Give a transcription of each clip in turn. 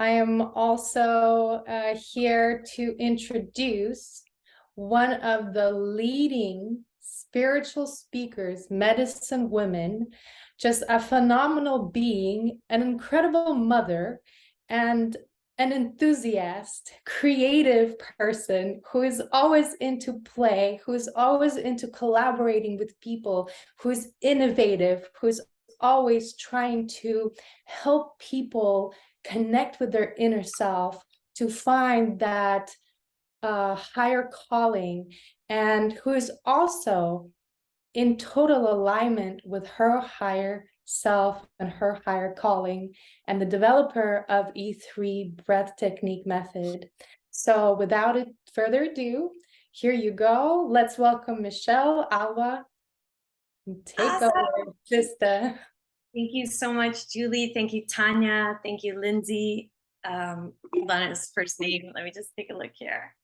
I am also here to introduce one of the leading spiritual speakers, medicine women, just a phenomenal being, an incredible mother, and an enthusiast, creative person who is always into play, who is always into collaborating with people, who's innovative, who's always trying to help people connect with their inner self to find that higher calling, and who is also in total alignment with her higher self and her higher calling, and the developer of E3 breath technique method. So without further ado, here you go. Let's welcome Michelle Alva. Take Awesome. over, sister. Thank you so much, Julie. Thank you, Tanya. Thank you, Lindsay. Hold on, his first name. Let me just take a look here.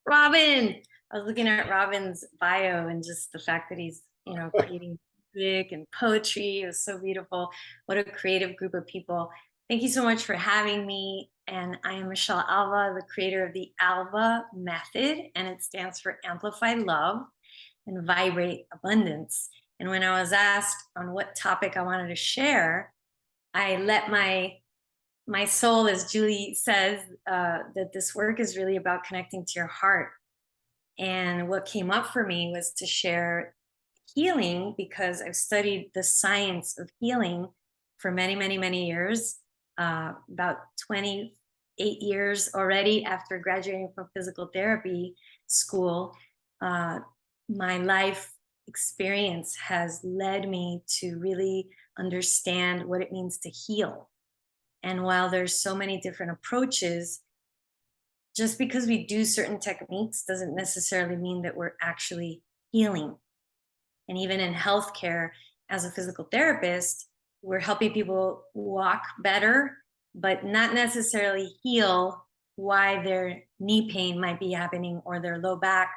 Robin. I was looking at Robin's bio and just the fact that he's, creating music and poetry. It was so beautiful. What a creative group of people. Thank you so much for having me. And I am Michelle Alva, the creator of the Alva method, and it stands for Amplify Love and Vibrate Abundance. And when I was asked on what topic I wanted to share, I let my soul, as Julie says, that this work is really about connecting to your heart. And what came up for me was to share healing, because I've studied the science of healing for many, many, many years, about 28 years already after graduating from physical therapy school. My life experience has led me to really understand what it means to heal. And while there's so many different approaches, just because we do certain techniques doesn't necessarily mean that we're actually healing. And even in healthcare, as a physical therapist, we're helping people walk better, but not necessarily heal why their knee pain might be happening or their low back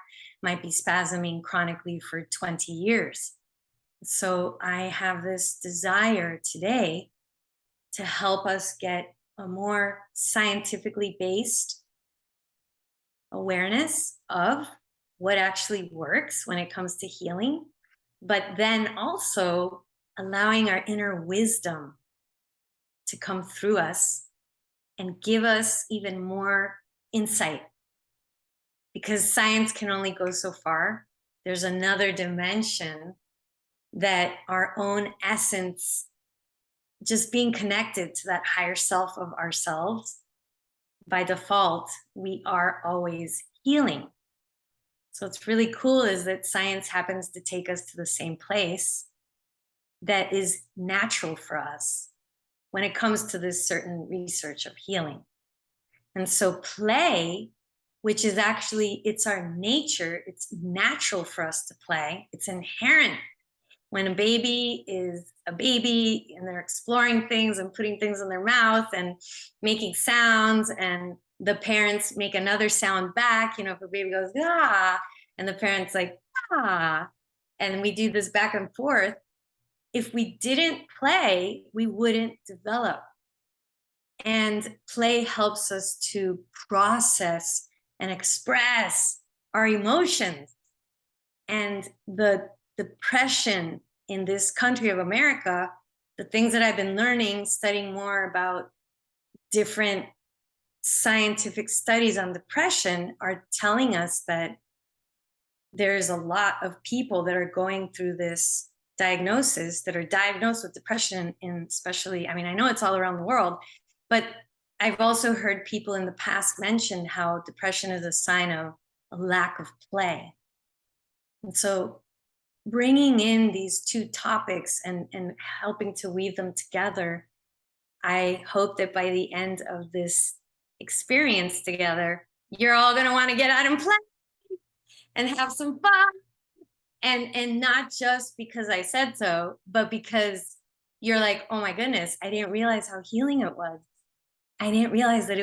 might be spasming chronically for 20 years. So I have this desire today to help us get a more scientifically based awareness of what actually works when it comes to healing, but then also allowing our inner wisdom to come through us and give us even more insight. Because science can only go so far. There's another dimension that our own essence, just being connected to that higher self of ourselves, by default, we are always healing. So what's really cool is that science happens to take us to the same place that is natural for us when it comes to this certain research of healing. And so play, which is actually, it's our nature, it's natural for us to play, it's inherent. When a baby is a baby and they're exploring things and putting things in their mouth and making sounds, and the parents make another sound back, if a baby goes, ah, and the parents like, ah, and we do this back and forth. If we didn't play, we wouldn't develop. And play helps us to process and express our emotions. And the depression in this country of America, the things that I've been learning, studying more about different scientific studies on depression, are telling us that there's a lot of people that are going through this diagnosis, that are diagnosed with depression, in especially, I know it's all around the world, but I've also heard people in the past mention how depression is a sign of a lack of play. And so bringing in these two topics and helping to weave them together, I hope that by the end of this experience together, you're all going to want to get out and play and have some fun. And not just because I said so, but because you're like, oh my goodness, I didn't realize how healing it was. I didn't realize that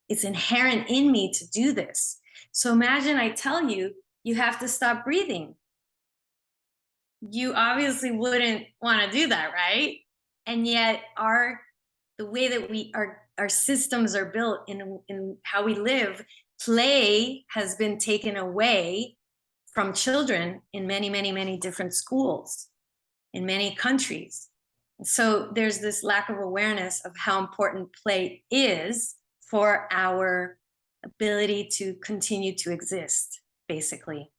it's inherent in me to do this. So imagine I tell you, you have to stop breathing. You obviously wouldn't want to do that, right? And yet the way that we are our systems are built, in how we live, play has been taken away from children in many, many, many different schools in many countries. So there's this lack of awareness of how important play is for our ability to continue to exist, basically.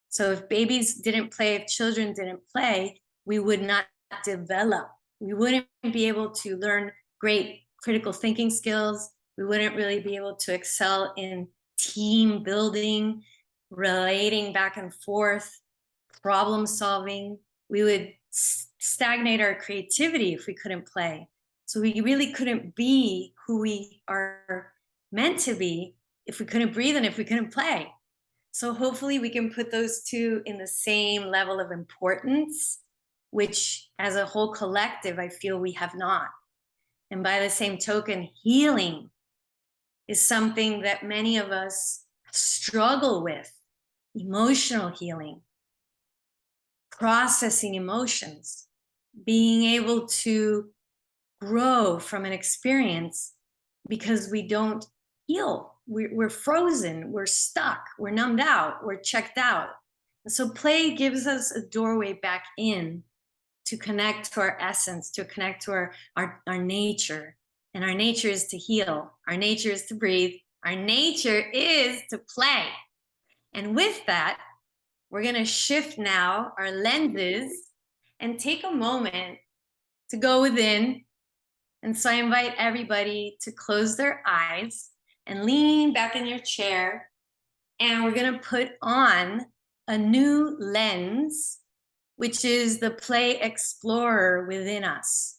So if babies didn't play, if children didn't play, we would not develop. We wouldn't be able to learn great critical thinking skills. We wouldn't really be able to excel in team building, relating back and forth, problem solving. We would stagnate our creativity if we couldn't play. So we really couldn't be who we are meant to be if we couldn't breathe and if we couldn't play. So hopefully we can put those two in the same level of importance, which as a whole collective, I feel we have not. And by the same token, healing is something that many of us struggle with. Emotional healing, processing emotions, being able to grow from an experience, because we don't heal. We're frozen, we're stuck, we're numbed out, we're checked out. And so play gives us a doorway back in to connect to our essence, to connect to our nature. And our nature is to heal. Our nature is to breathe. Our nature is to play. And with that, we're going to shift now our lenses and take a moment to go within. And so I invite everybody to close their eyes and lean back in your chair. And we're going to put on a new lens, which is the play explorer within us.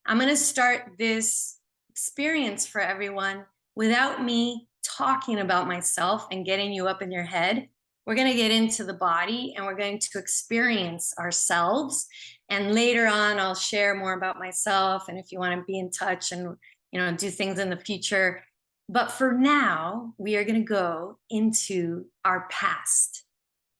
I'm going to start this experience for everyone without me talking about myself and getting you up in your head. We're going to get into the body and we're going to experience ourselves. And later on, I'll share more about myself. And if you want to be in touch and, do things in the future. But for now, we are going to go into our past.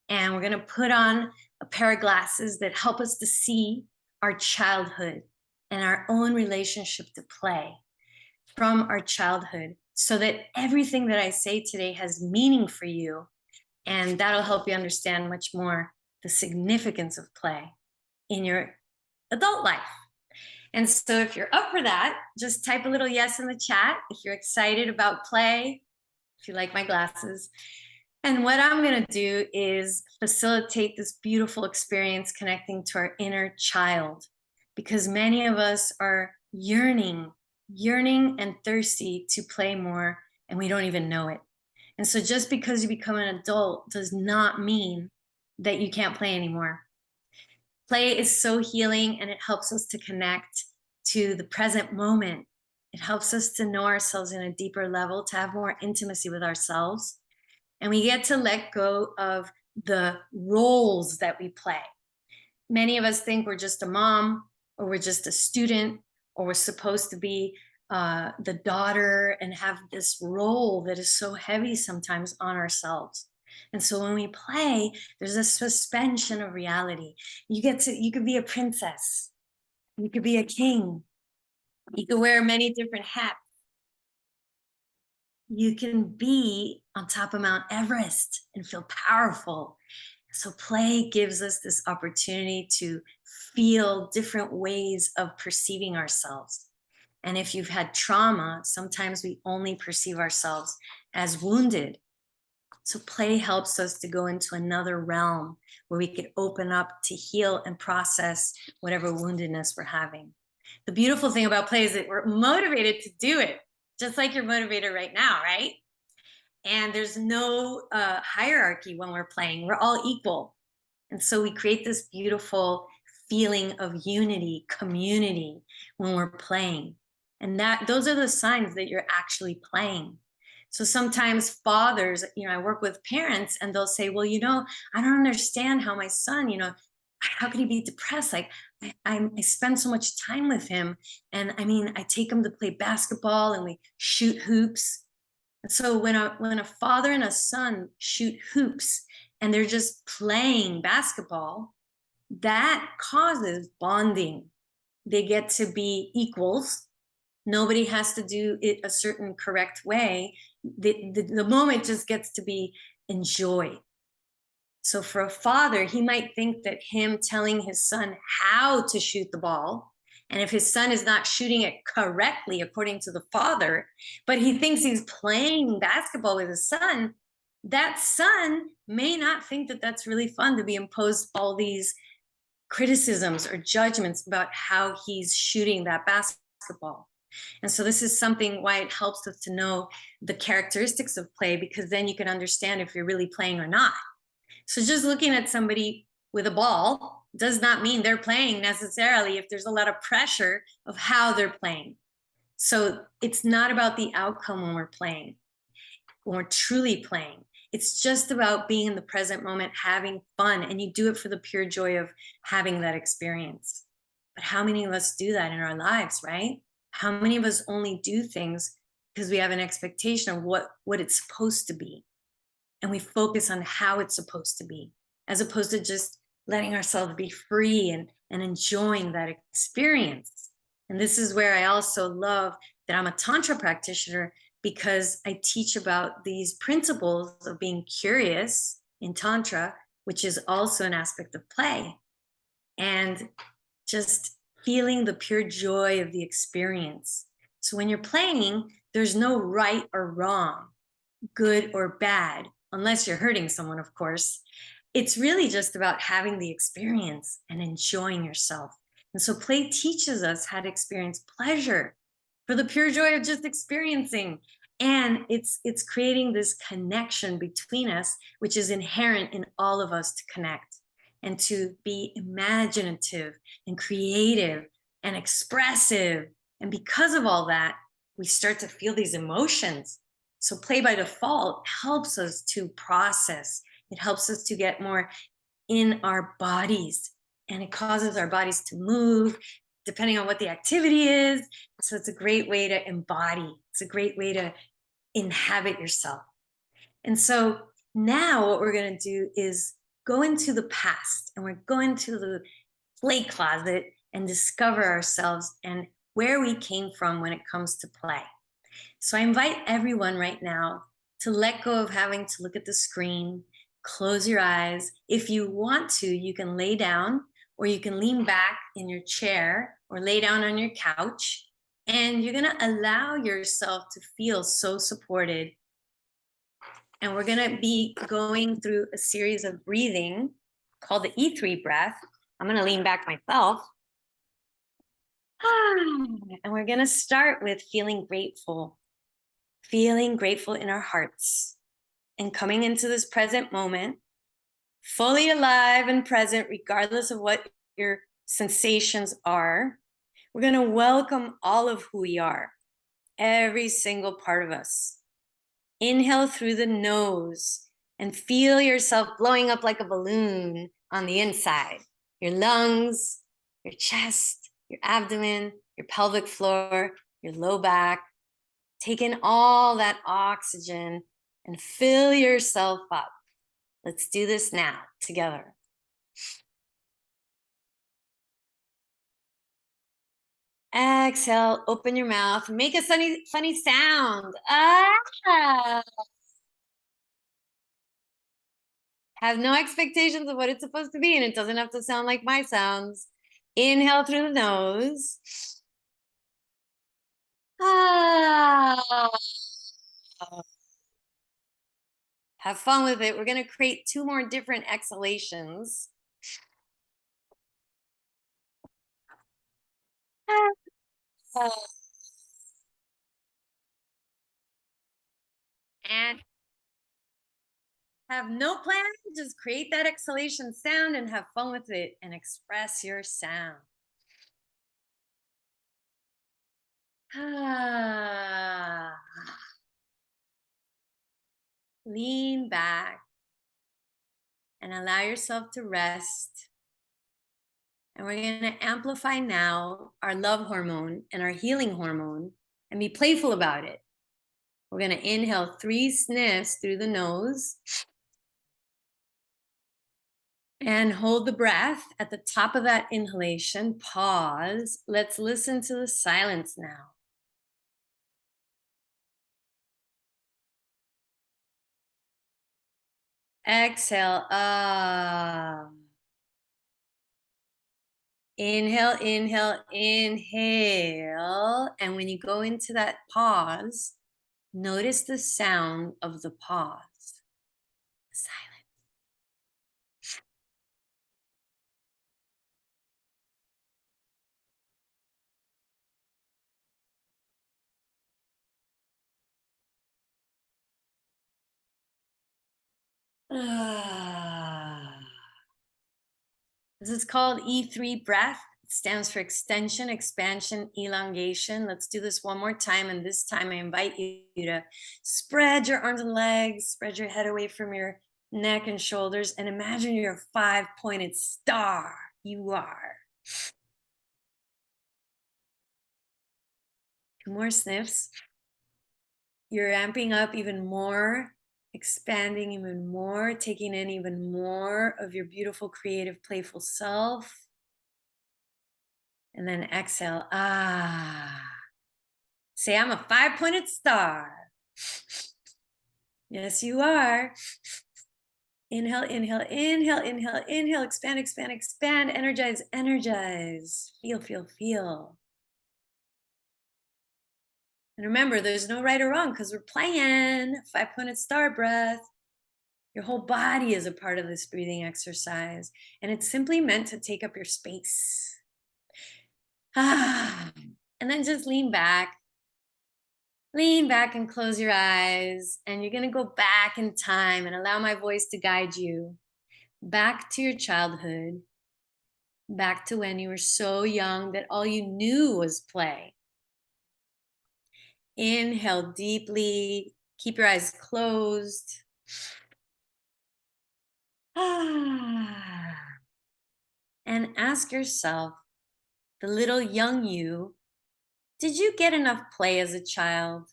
And we're going to put on a pair of glasses that help us to see our childhood and our own relationship to play from our childhood, so that everything that I say today has meaning for you. And that'll help you understand much more the significance of play in your adult life. And so if you're up for that, just type a little yes in the chat if you're excited about play, if you like my glasses. And what I'm going to do is facilitate this beautiful experience connecting to our inner child, because many of us are yearning and thirsty to play more, and we don't even know it. And so just because you become an adult does not mean that you can't play anymore. Play is so healing, and it helps us to connect to the present moment. It helps us to know ourselves in a deeper level, to have more intimacy with ourselves. And we get to let go of the roles that we play. Many of us think we're just a mom, or we're just a student, or we're supposed to be the daughter and have this role that is so heavy sometimes on ourselves. And so when we play, there's a suspension of reality. You could be a princess. You could be a king. You could wear many different hats. You can be on top of Mount Everest and feel powerful. So play gives us this opportunity to feel different ways of perceiving ourselves. And if you've had trauma, sometimes we only perceive ourselves as wounded. So play helps us to go into another realm where we could open up to heal and process whatever woundedness we're having. The beautiful thing about play is that we're motivated to do it, just like you're motivated right now, right? And there's no hierarchy when we're playing. We're all equal. And so we create this beautiful feeling of unity, community when we're playing. And those are the signs that you're actually playing. So sometimes fathers, I work with parents, and they'll say, well, I don't understand how my son, how can he be depressed? Like I spend so much time with him. And I take him to play basketball and we shoot hoops. And so when a father and a son shoot hoops and they're just playing basketball, that causes bonding. They get to be equals. Nobody has to do it a certain correct way. The moment just gets to be enjoyed. So for a father, he might think that him telling his son how to shoot the ball, and if his son is not shooting it correctly according to the father, but he thinks he's playing basketball with his son, that son may not think that that's really fun to be imposed all these criticisms or judgments about how he's shooting that basketball. And so this is something why it helps us to know the characteristics of play, because then you can understand if you're really playing or not. So just looking at somebody with a ball does not mean they're playing necessarily if there's a lot of pressure of how they're playing. So it's not about the outcome when we're playing, when we're truly playing. It's just about being in the present moment, having fun, and you do it for the pure joy of having that experience. But how many of us do that in our lives, right? How many of us only do things because we have an expectation of what it's supposed to be? And we focus on how it's supposed to be, as opposed to just letting ourselves be free and enjoying that experience. And this is where I also love that I'm a Tantra practitioner, because I teach about these principles of being curious in Tantra, which is also an aspect of play, and just feeling the pure joy of the experience. So when you're playing, there's no right or wrong, good or bad, unless you're hurting someone, of course. It's really just about having the experience and enjoying yourself. And so play teaches us how to experience pleasure for the pure joy of just experiencing. And it's creating this connection between us, which is inherent in all of us to connect and to be imaginative and creative and expressive. And because of all that, we start to feel these emotions. So play by default helps us to process. It helps us to get more in our bodies, and it causes our bodies to move depending on what the activity is. So it's a great way to embody. It's a great way to inhabit yourself. And so now what we're going to do is go into the past, and we're going to the play closet and discover ourselves and where we came from when it comes to play. So I invite everyone right now to let go of having to look at the screen, close your eyes. If you want to, you can lay down, or you can lean back in your chair or lay down on your couch, and you're going to allow yourself to feel so supported. And we're going to be going through a series of breathing called the E3 breath. I'm going to lean back myself. And we're going to start with feeling grateful in our hearts, and coming into this present moment, fully alive and present, regardless of what your sensations are. We're going to welcome all of who we are, every single part of us. Inhale through the nose and feel yourself blowing up like a balloon on the inside. Your lungs, your chest, your abdomen, your pelvic floor, your low back. Take in all that oxygen and fill yourself up. Let's do this now together. Exhale, open your mouth, make a funny sound. Ah! Have no expectations of what it's supposed to be, and it doesn't have to sound like my sounds. Inhale through the nose. Ah. Have fun with it. We're going to create 2 more different exhalations. And have no plan, just create that exhalation sound and have fun with it and express your sound. Lean back and allow yourself to rest. And we're going to amplify now our love hormone and our healing hormone and be playful about it. We're going to inhale 3 sniffs through the nose and hold the breath. At the top of that inhalation, pause. Let's listen to the silence now. Exhale. Ah. Inhale, inhale, inhale. And when you go into that pause, notice the sound of the pause. Silence. Ah. This is called E3 breath. It stands for extension, expansion, elongation. Let's do this one more time. And this time I invite you to spread your arms and legs, spread your head away from your neck and shoulders, and imagine you're a 5-pointed star. You are. 2 more sniffs. You're amping up even more, expanding even more, taking in even more of your beautiful, creative, playful self. And then exhale. Ah. Say, I'm a 5-pointed star. Yes, you are. Inhale, inhale, inhale, inhale, inhale. Expand, expand, expand. Energize, energize. Feel, feel, feel. And remember, there's no right or wrong because we're playing 5-pointed star breath. Your whole body is a part of this breathing exercise, and it's simply meant to take up your space. Ah, and then just lean back. Lean back and close your eyes, and you're going to go back in time and allow my voice to guide you back to your childhood, back to when you were so young that all you knew was play. Inhale deeply, keep your eyes closed. Ah. And ask yourself, the little young you, did you get enough play as a child?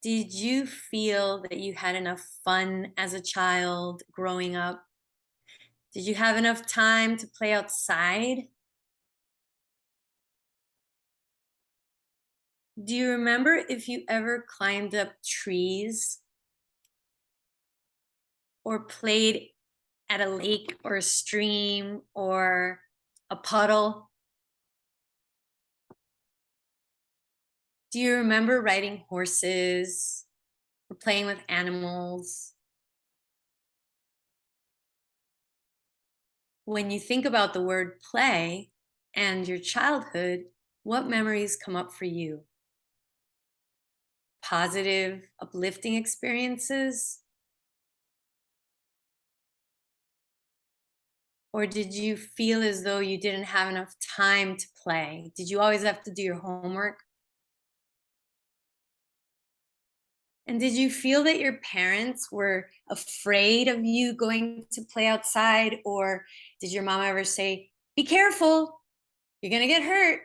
Did you feel that you had enough fun as a child growing up? Did you have enough time to play outside? Do you remember if you ever climbed up trees or played at a lake or a stream or a puddle? Do you remember riding horses or playing with animals? When you think about the word play and your childhood, what memories come up for you? Positive, uplifting experiences? Or did you feel as though you didn't have enough time to play? Did you always have to do your homework? And did you feel that your parents were afraid of you going to play outside? Or did your mom ever say, be careful, you're going to get hurt?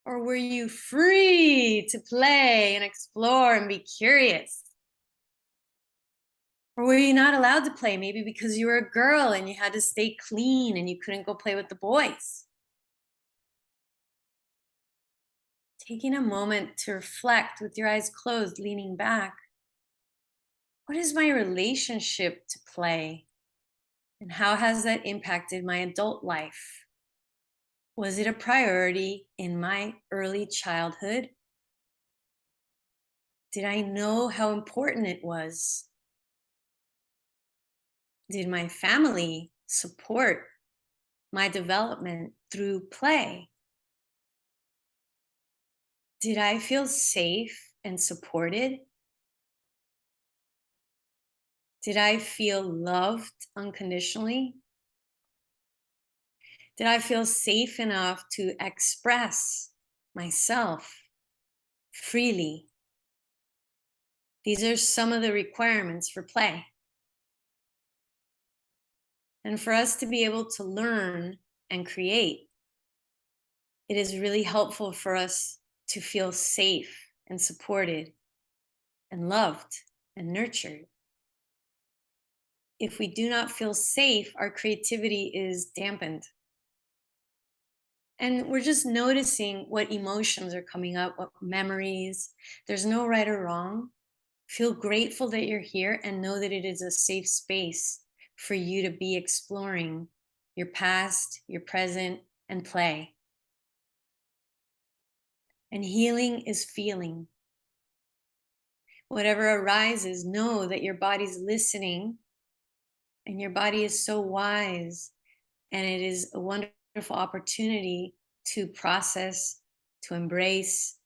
Or were you free to play and explore and be curious? Or were you not allowed to play, maybe because you were a girl and you had to stay clean and you couldn't go play with the boys? Taking a moment to reflect with your eyes closed, leaning back. What is my relationship to play? And how has that impacted my adult life? Was it a priority in my early childhood? Did I know how important it was? Did my family support my development through play? Did I feel safe and supported? Did I feel loved unconditionally? Did I feel safe enough to express myself freely? These are some of the requirements for play. And for us to be able to learn and create, it is really helpful for us to feel safe and supported and loved and nurtured. If we do not feel safe, our creativity is dampened. And we're just noticing what emotions are coming up, what memories. There's no right or wrong. Feel grateful that you're here and know that it is a safe space for you to be exploring your past, your present, and play. And healing is feeling. Whatever arises, know that your body's listening and your body is so wise. And it is a wonderful opportunity to process, to embrace,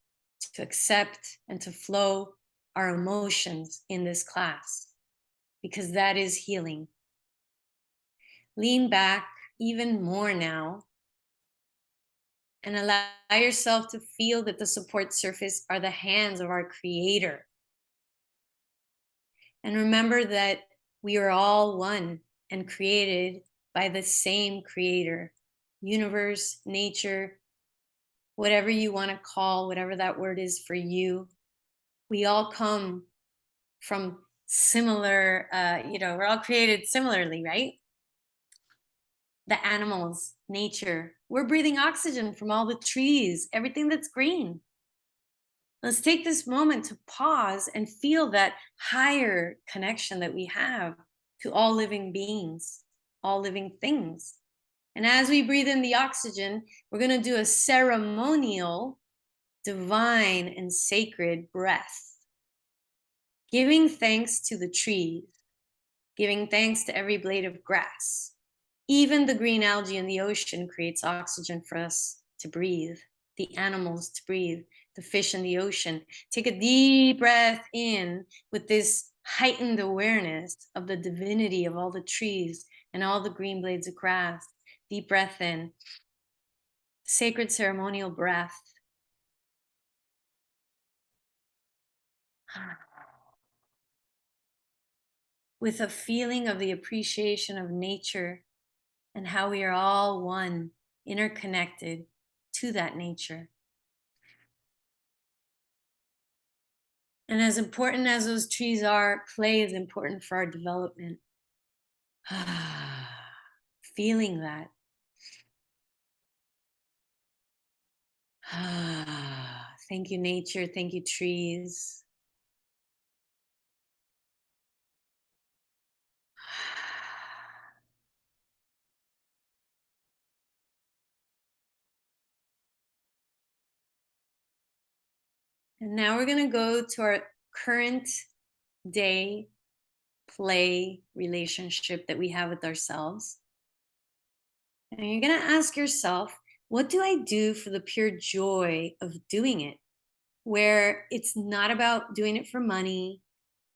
to accept, and to flow our emotions in this class, because that is healing. Lean back even more now and allow yourself to feel that the support surface are the hands of our Creator. And remember that we are all one and created by the same Creator, universe, nature, whatever you want to call, whatever that word is for you. We all come from similar, we're all created similarly, right? The animals, nature, we're breathing oxygen from all the trees, everything that's green. Let's take this moment to pause and feel that higher connection that we have to all living beings, all living things. And as we breathe in the oxygen, we're going to do a ceremonial, divine, and sacred breath, giving thanks to the trees, giving thanks to every blade of grass. Even the green algae in the ocean creates oxygen for us to breathe, the animals to breathe, the fish in the ocean. Take a deep breath in with this heightened awareness of the divinity of all the trees and all the green blades of grass. Deep breath in. Sacred ceremonial breath. With a feeling of the appreciation of nature and how we are all one, interconnected to that nature. And as important as those trees are, play is important for our development. Feeling that. Thank you, nature. Thank you, trees. And now we're going to go to our current day play relationship that we have with ourselves. And you're going to ask yourself, what do I do for the pure joy of doing it? Where it's not about doing it for money.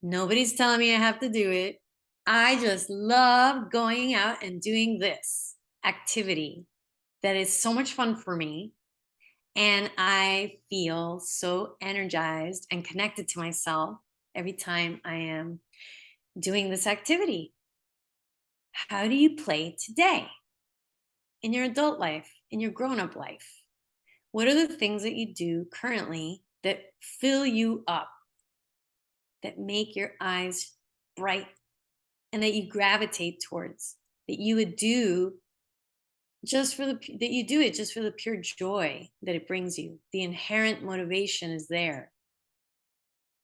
Nobody's telling me I have to do it. I just love going out and doing this activity that is so much fun for me. And I feel so energized and connected to myself every time I am doing this activity. How do you play today in your adult life, in your grown-up life? What are the things that you do currently that fill you up, that make your eyes bright, and that you gravitate towards, that you would do just for the pure joy that it brings you? The inherent motivation is there.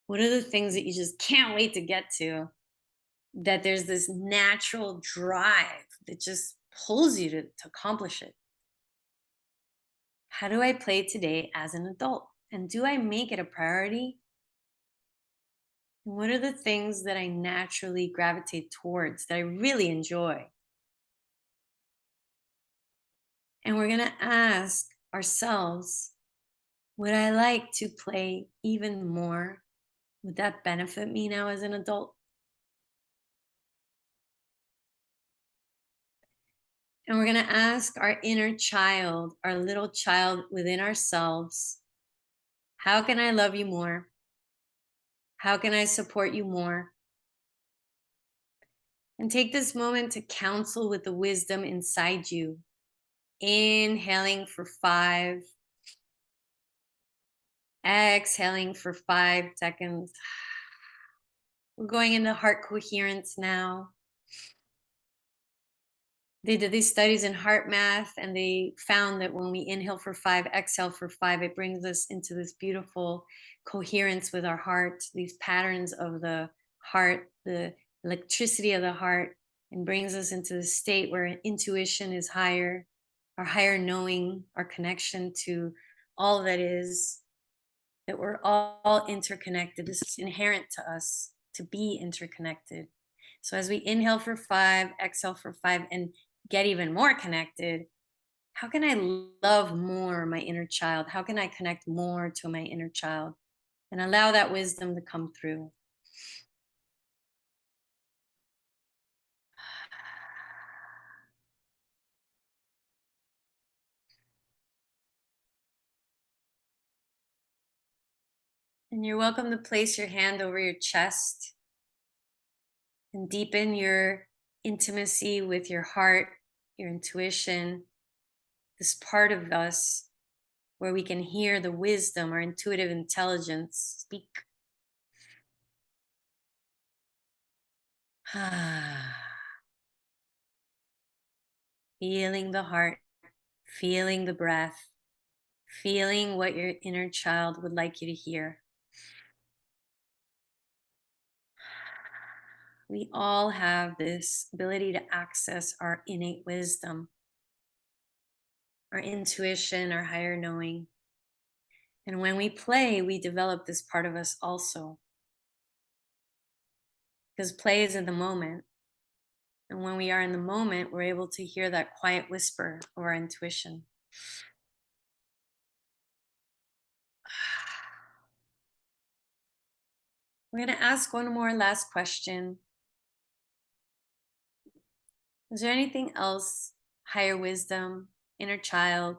What are the things that you just can't wait to get to, that there's this natural drive that just pulls you to accomplish it? How do I play today as an adult? And do I make it a priority? And what are the things that I naturally gravitate towards, that I really enjoy? And we're going to ask ourselves, would I like to play even more? Would that benefit me now as an adult? And we're going to ask our inner child, our little child within ourselves, how can I love you more? How can I support you more? And take this moment to counsel with the wisdom inside you. Inhaling for 5. Exhaling for 5 seconds. We're going into heart coherence now. they did these studies in heart math, and they found that when we inhale for 5, exhale for 5, it brings us into this beautiful coherence with our heart, these patterns of the heart, the electricity of the heart, and brings us into the state where intuition is higher, our higher knowing, our connection to all that is, that we're all interconnected. This is inherent to us to be interconnected. So as we inhale for 5, exhale for 5, and get even more connected, how can I love more my inner child? How can I connect more to my inner child and allow that wisdom to come through? And you're welcome to place your hand over your chest and deepen your intimacy with your heart, your intuition, this part of us where we can hear the wisdom, our intuitive intelligence speak. Feeling the heart, feeling the breath, feeling what your inner child would like you to hear. We all have this ability to access our innate wisdom, our intuition, our higher knowing. And when we play, we develop this part of us also. Because play is in the moment. And when we are in the moment, we're able to hear that quiet whisper of our intuition. We're going to ask one more last question. Is there anything else, higher wisdom, inner child,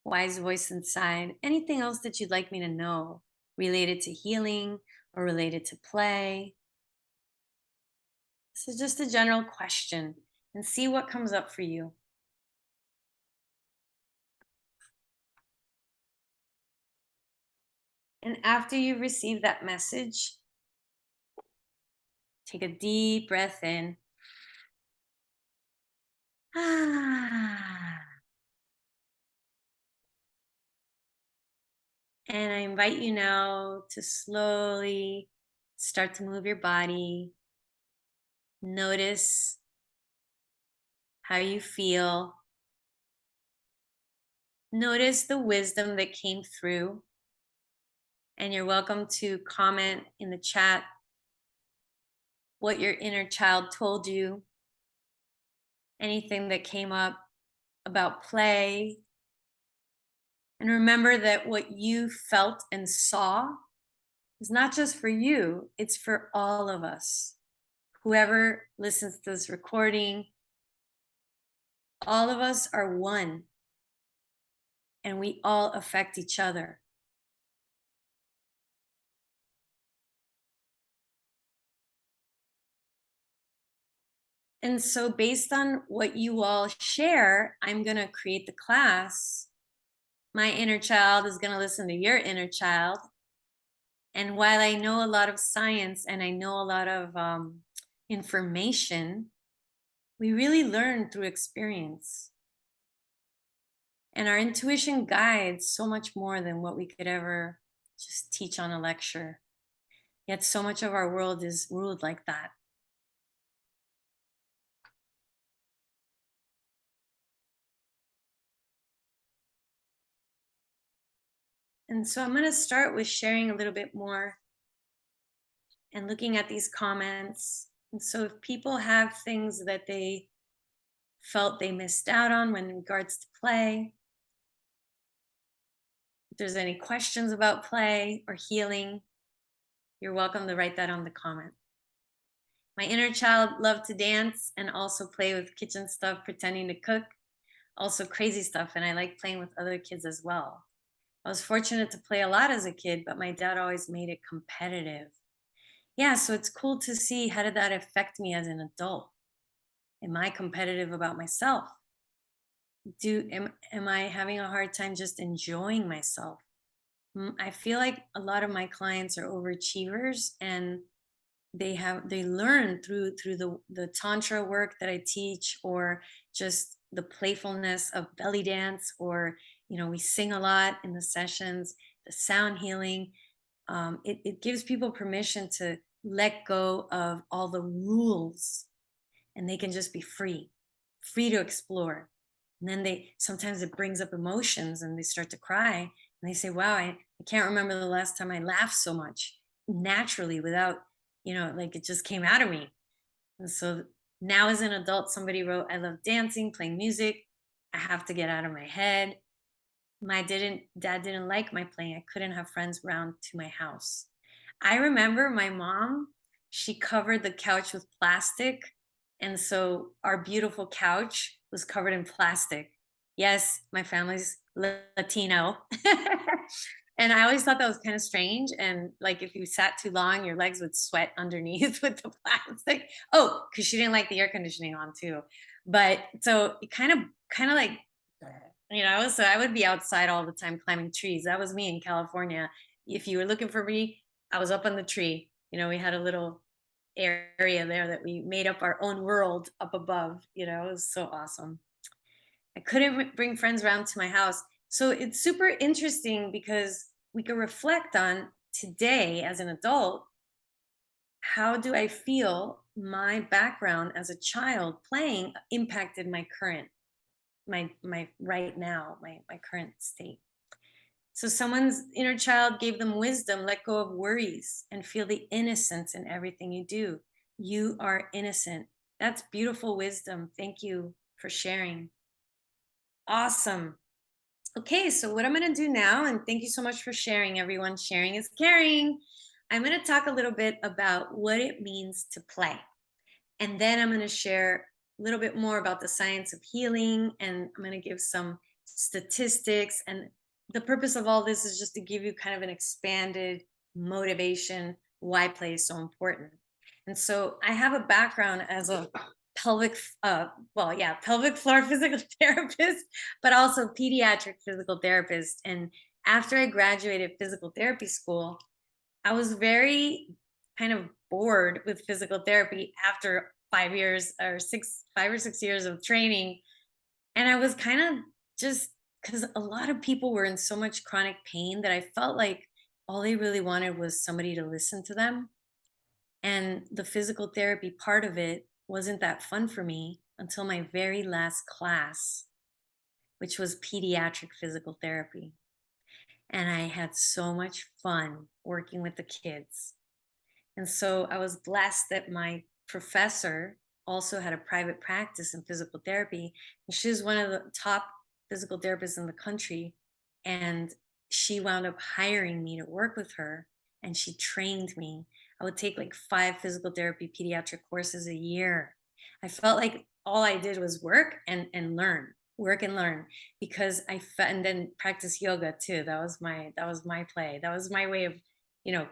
wise voice inside, anything else that you'd like me to know related to healing or related to play? This is just a general question, and see what comes up for you. And after you receive that message, take a deep breath in. Ah. And I invite you now to slowly start to move your body. Notice how you feel. Notice the wisdom that came through. And you're welcome to comment in the chat what your inner child told you, anything that came up about play. And remember that what you felt and saw is not just for you, it's for all of us. Whoever listens to this recording, all of us are one, and we all affect each other. And so based on what you all share, I'm going to create the class. My inner child is going to listen to your inner child. And while I know a lot of science and I know a lot of information, we really learn through experience. And our intuition guides so much more than what we could ever just teach on a lecture. Yet so much of our world is ruled like that. And so I'm going to start with sharing a little bit more and looking at these comments. And so if people have things that they felt they missed out on when in regards to play, if there's any questions about play or healing, you're welcome to write that on the comment. My inner child loved to dance and also play with kitchen stuff, pretending to cook, also crazy stuff. And I like playing with other kids as well. I was fortunate to play a lot as a kid, but my dad always made it competitive. Yeah, so it's cool to see, how did that affect me as an adult? Am I competitive about myself? Am I having a hard time just enjoying myself? I feel like a lot of my clients are overachievers, and they learn through the tantra work that I teach, or just the playfulness of belly dance, or we sing a lot in the sessions, the sound healing. It gives people permission to let go of all the rules, and they can just be free to explore. And then they sometimes it brings up emotions, and they start to cry, and they say, wow, I can't remember the last time I laughed so much naturally, without like it just came out of me. And so now as an adult, somebody wrote, I love dancing, playing music. I have to get out of my head. My didn't dad didn't like my playing. I couldn't have friends round to my house. I remember my mom, she covered the couch with plastic. And so our beautiful couch was covered in plastic. Yes, my family's Latino. And I always thought that was kind of strange. And like if you sat too long, your legs would sweat underneath with the plastic. Oh, because she didn't like the air conditioning on too. But so it kind of like so I would be outside all the time climbing trees. That was me in California. If you were looking for me, I was up on the tree. We had a little area there that we made up our own world up above. It was so awesome. I couldn't bring friends around to my house. So it's super interesting because we can reflect on today as an adult. How do I feel my background as a child playing impacted my current, my right now, my current state? So someone's inner child gave them wisdom, let go of worries and feel the innocence in everything you do. You are innocent. That's beautiful wisdom. Thank you for sharing. Awesome. Okay, so what I'm going to do now, and thank you so much for sharing, everyone. Sharing is caring. I'm going to talk a little bit about what it means to play. And then I'm going to share a little bit more about the science of healing, and I'm going to give some statistics. And the purpose of all this is just to give you kind of an expanded motivation why play is so important. And so I have a background as a pelvic pelvic floor physical therapist, but also pediatric physical therapist. And after I graduated physical therapy school, I was very kind of bored with physical therapy after 5 years or 5 or 6 years of training. And I was kind of just, because a lot of people were in so much chronic pain that I felt like all they really wanted was somebody to listen to them. And the physical therapy part of it wasn't that fun for me until my very last class, which was pediatric physical therapy. And I had so much fun working with the kids. And so I was blessed that my professor also had a private practice in physical therapy. And she was one of the top physical therapists in the country. And she wound up hiring me to work with her. And she trained me. I would take like 5 physical therapy pediatric courses a year. I felt like all I did was work and learn, work and learn, because and then practice yoga too. That was my play. That was my way of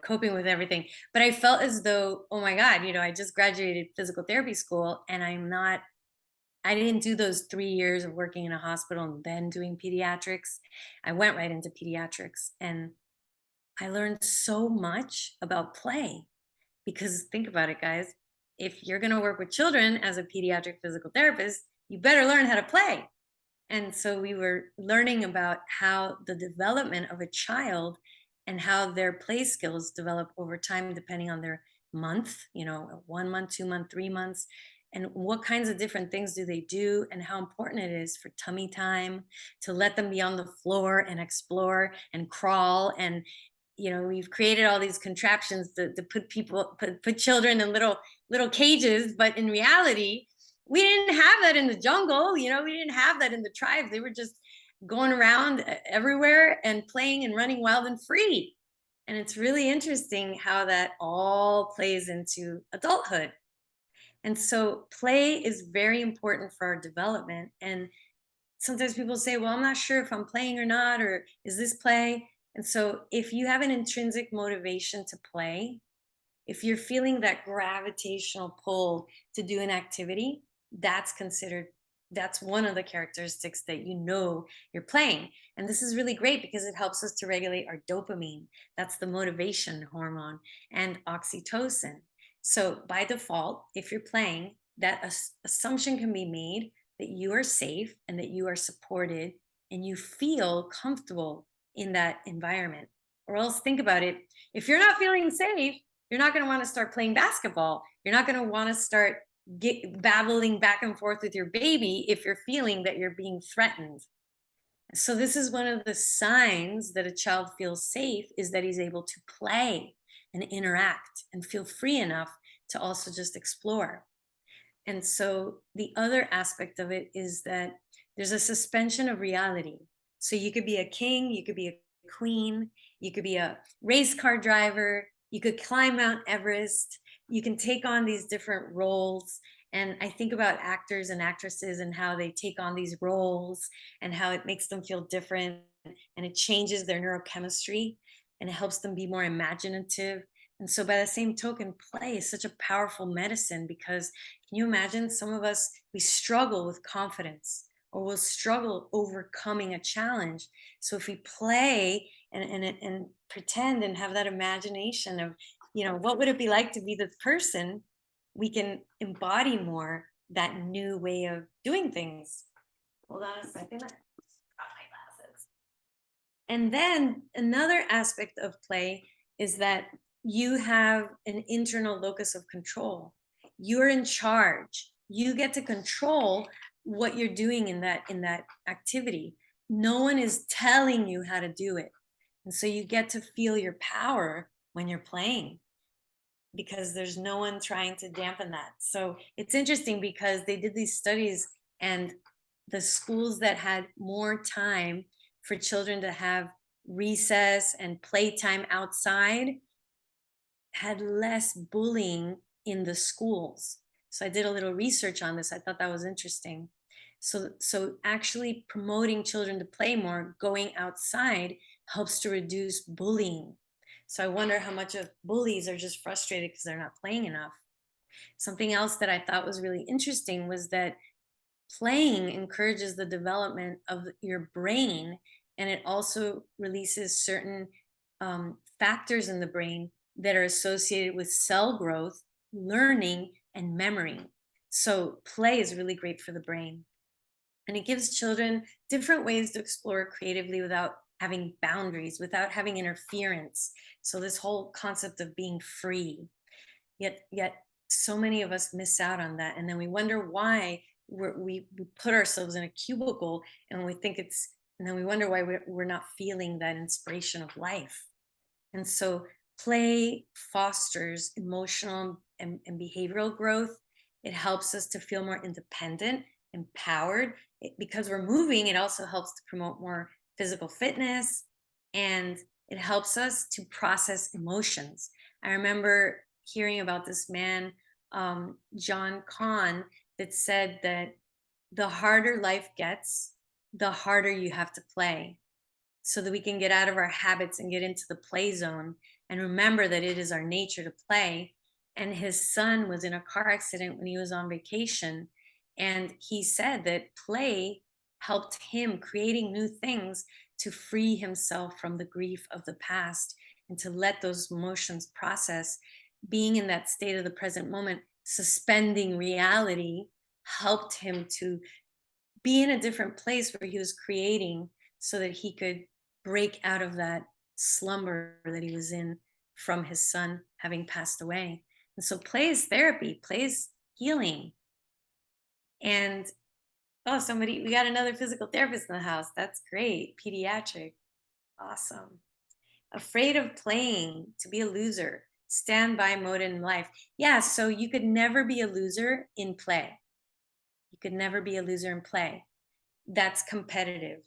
coping with everything. But I felt as though, oh my God, I just graduated physical therapy school, and I didn't do those 3 years of working in a hospital and then doing pediatrics. I went right into pediatrics, and I learned so much about play. Because think about it, guys, if you're going to work with children as a pediatric physical therapist, you better learn how to play. And so we were learning about how the development of a child and how their play skills develop over time, depending on their month, 1 month, 2 month, 3 months, and what kinds of different things do they do, and how important it is for tummy time, to let them be on the floor and explore and crawl. And we've created all these contraptions to put children in little cages, but in reality, we didn't have that in the jungle. We didn't have that in the tribes. They were just going around everywhere and playing and running wild and free. And it's really interesting how that all plays into adulthood. And so play is very important for our development. And sometimes people say, well, I'm not sure if I'm playing or not, or is this play? And so if you have an intrinsic motivation to play, if you're feeling that gravitational pull to do an activity, that's one of the characteristics that you're playing. And this is really great because it helps us to regulate our dopamine. That's the motivation hormone, and oxytocin. So by default, if you're playing, that assumption can be made that you are safe and that you are supported and you feel comfortable in that environment. Or else think about it. If you're not feeling safe, you're not going to want to start playing basketball. You're not going to want to start babbling back and forth with your baby if you're feeling that you're being threatened. So this is one of the signs that a child feels safe, is that he's able to play and interact and feel free enough to also just explore. And so the other aspect of it is that there's a suspension of reality. So you could be a king, you could be a queen, you could be a race car driver, you could climb Mount Everest, you can take on these different roles. And I think about actors and actresses and how they take on these roles and how it makes them feel different, and it changes their neurochemistry and it helps them be more imaginative. And so, by the same token, play is such a powerful medicine, because can you imagine, some of us, we struggle with confidence or we'll struggle overcoming a challenge. So if we play and pretend and have that imagination of, what would it be like to be this person, we can embody more that new way of doing things. Hold on a second. I got my glasses. And then another aspect of play is that you have an internal locus of control. You're in charge. You get to control what you're doing in that activity. No one is telling you how to do it. And so you get to feel your power when you're playing, because there's no one trying to dampen that. So it's interesting because they did these studies, and the schools that had more time for children to have recess and playtime outside had less bullying in the schools. So I did a little research on this. I thought that was interesting. So actually promoting children to play more, going outside, helps to reduce bullying. So I wonder how much of bullies are just frustrated because they're not playing enough. Something else that I thought was really interesting was that playing encourages the development of your brain, and it also releases certain factors in the brain that are associated with cell growth, learning, and memory. So play is really great for the brain. And it gives children different ways to explore creatively without having boundaries, without having interference. So this whole concept of being free. Yet so many of us miss out on that. And then we wonder why we put ourselves in a cubicle, and and then we wonder why we're not feeling that inspiration of life. And so play fosters emotional and behavioral growth. It helps us to feel more independent, empowered. Because we're moving, it also helps to promote more physical fitness, and it helps us to process emotions. I remember hearing about this man, John Kahn, that said that the harder life gets, the harder you have to play, so that we can get out of our habits and get into the play zone and remember that it is our nature to play. And his son was in a car accident when he was on vacation. And he said that play helped him creating new things to free himself from the grief of the past and to let those emotions process. Being in that state of the present moment, suspending reality, helped him to be in a different place where he was creating, so that he could break out of that slumber that he was in from his son having passed away. And so play is therapy, play is healing. And we got another physical therapist in the house. That's great. Pediatric. Awesome. Afraid of playing, to be a loser, standby mode in life. Yeah, so you could never be a loser in play. You could never be a loser in play. That's competitive.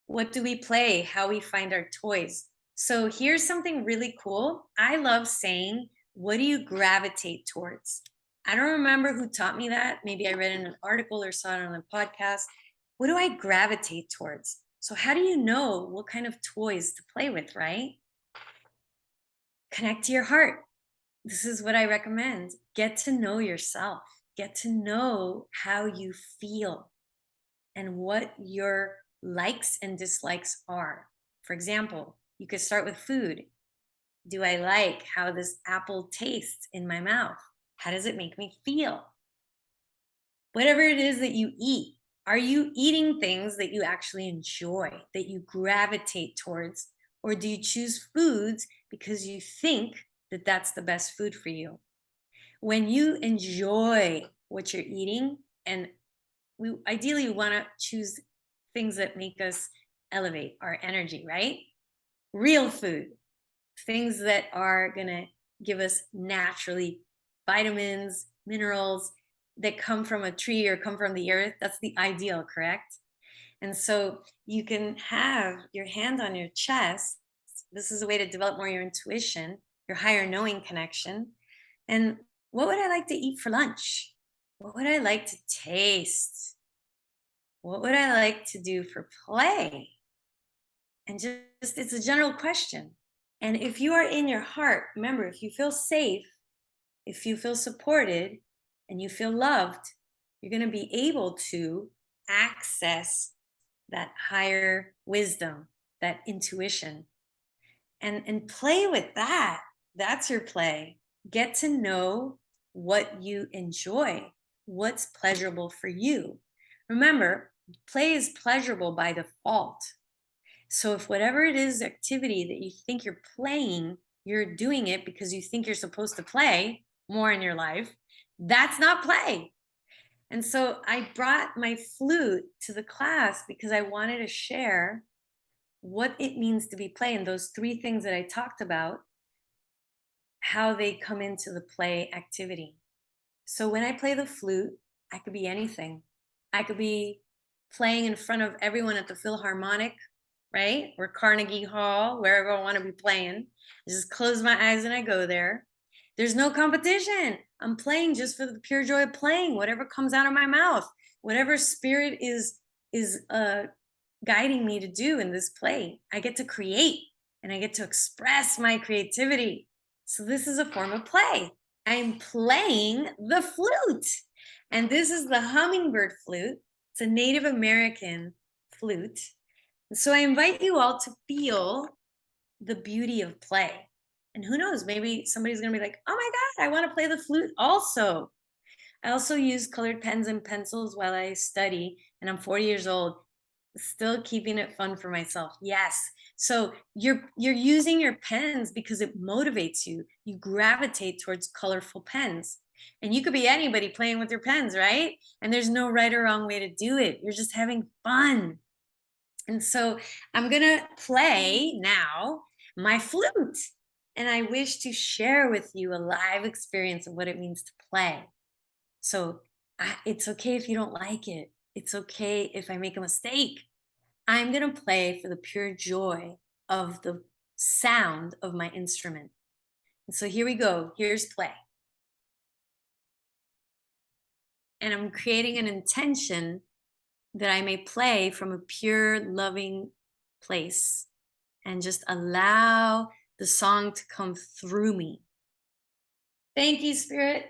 What do we play? How we find our toys. So here's something really cool. I love saying, what do you gravitate towards? I don't remember who taught me that. Maybe I read in an article or saw it on a podcast. What do I gravitate towards? So how do you know what kind of toys to play with, right? Connect to your heart. This is what I recommend. Get to know yourself. Get to know how you feel and what your likes and dislikes are. For example, you could start with food. Do I like how this apple tastes in my mouth? How does it make me feel? Whatever it is that you eat, are you eating things that you actually enjoy, that you gravitate towards? Or do you choose foods because you think that that's the best food for you? When you enjoy what you're eating, and we ideally want to choose things that make us elevate our energy, right? Real food, things that are going to give us naturally vitamins, minerals that come from a tree or come from the earth. That's the ideal, correct? And so you can have your hand on your chest. This is a way to develop more your intuition, your higher knowing connection. And what would I like to eat for lunch? What would I like to taste? What would I like to do for play? And just, it's a general question. And if you are in your heart, remember, if you feel safe, if you feel supported, and you feel loved, you're going to be able to access that higher wisdom, that intuition, and play with that. That's your play. Get to know what you enjoy, what's pleasurable for you. Remember, play is pleasurable by default. So if whatever it is activity that you think you're playing, you're doing it because you think you're supposed to play more in your life, that's not play. And so I brought my flute to the class because I wanted to share what it means to be play, and those three things that I talked about, how they come into the play activity. So when I play the flute, I could be anything. I could be playing in front of everyone at the Philharmonic, right? Or Carnegie Hall, wherever I want to be playing. I just close my eyes and I go there. There's no competition. I'm playing just for the pure joy of playing, whatever comes out of my mouth, whatever spirit is guiding me to do in this play. I get to create and I get to express my creativity. So this is a form of play. I'm playing the flute. And this is the hummingbird flute. It's a Native American flute. So I invite you all to feel the beauty of play. And who knows, maybe somebody's going to be like, oh my God, I want to play the flute also. I also use colored pens and pencils while I study, and I'm 40 years old, still keeping it fun for myself. Yes. So you're using your pens because it motivates you. You gravitate towards colorful pens. And you could be anybody playing with your pens, right? And there's no right or wrong way to do it. You're just having fun. And so I'm going to play now my flute. And I wish to share with you a live experience of what it means to play. So it's okay if you don't like it. It's okay if I make a mistake. I'm going to play for the pure joy of the sound of my instrument. And so here we go. Here's play. And I'm creating an intention that I may play from a pure, loving place and just allow the song to come through me. Thank you, Spirit.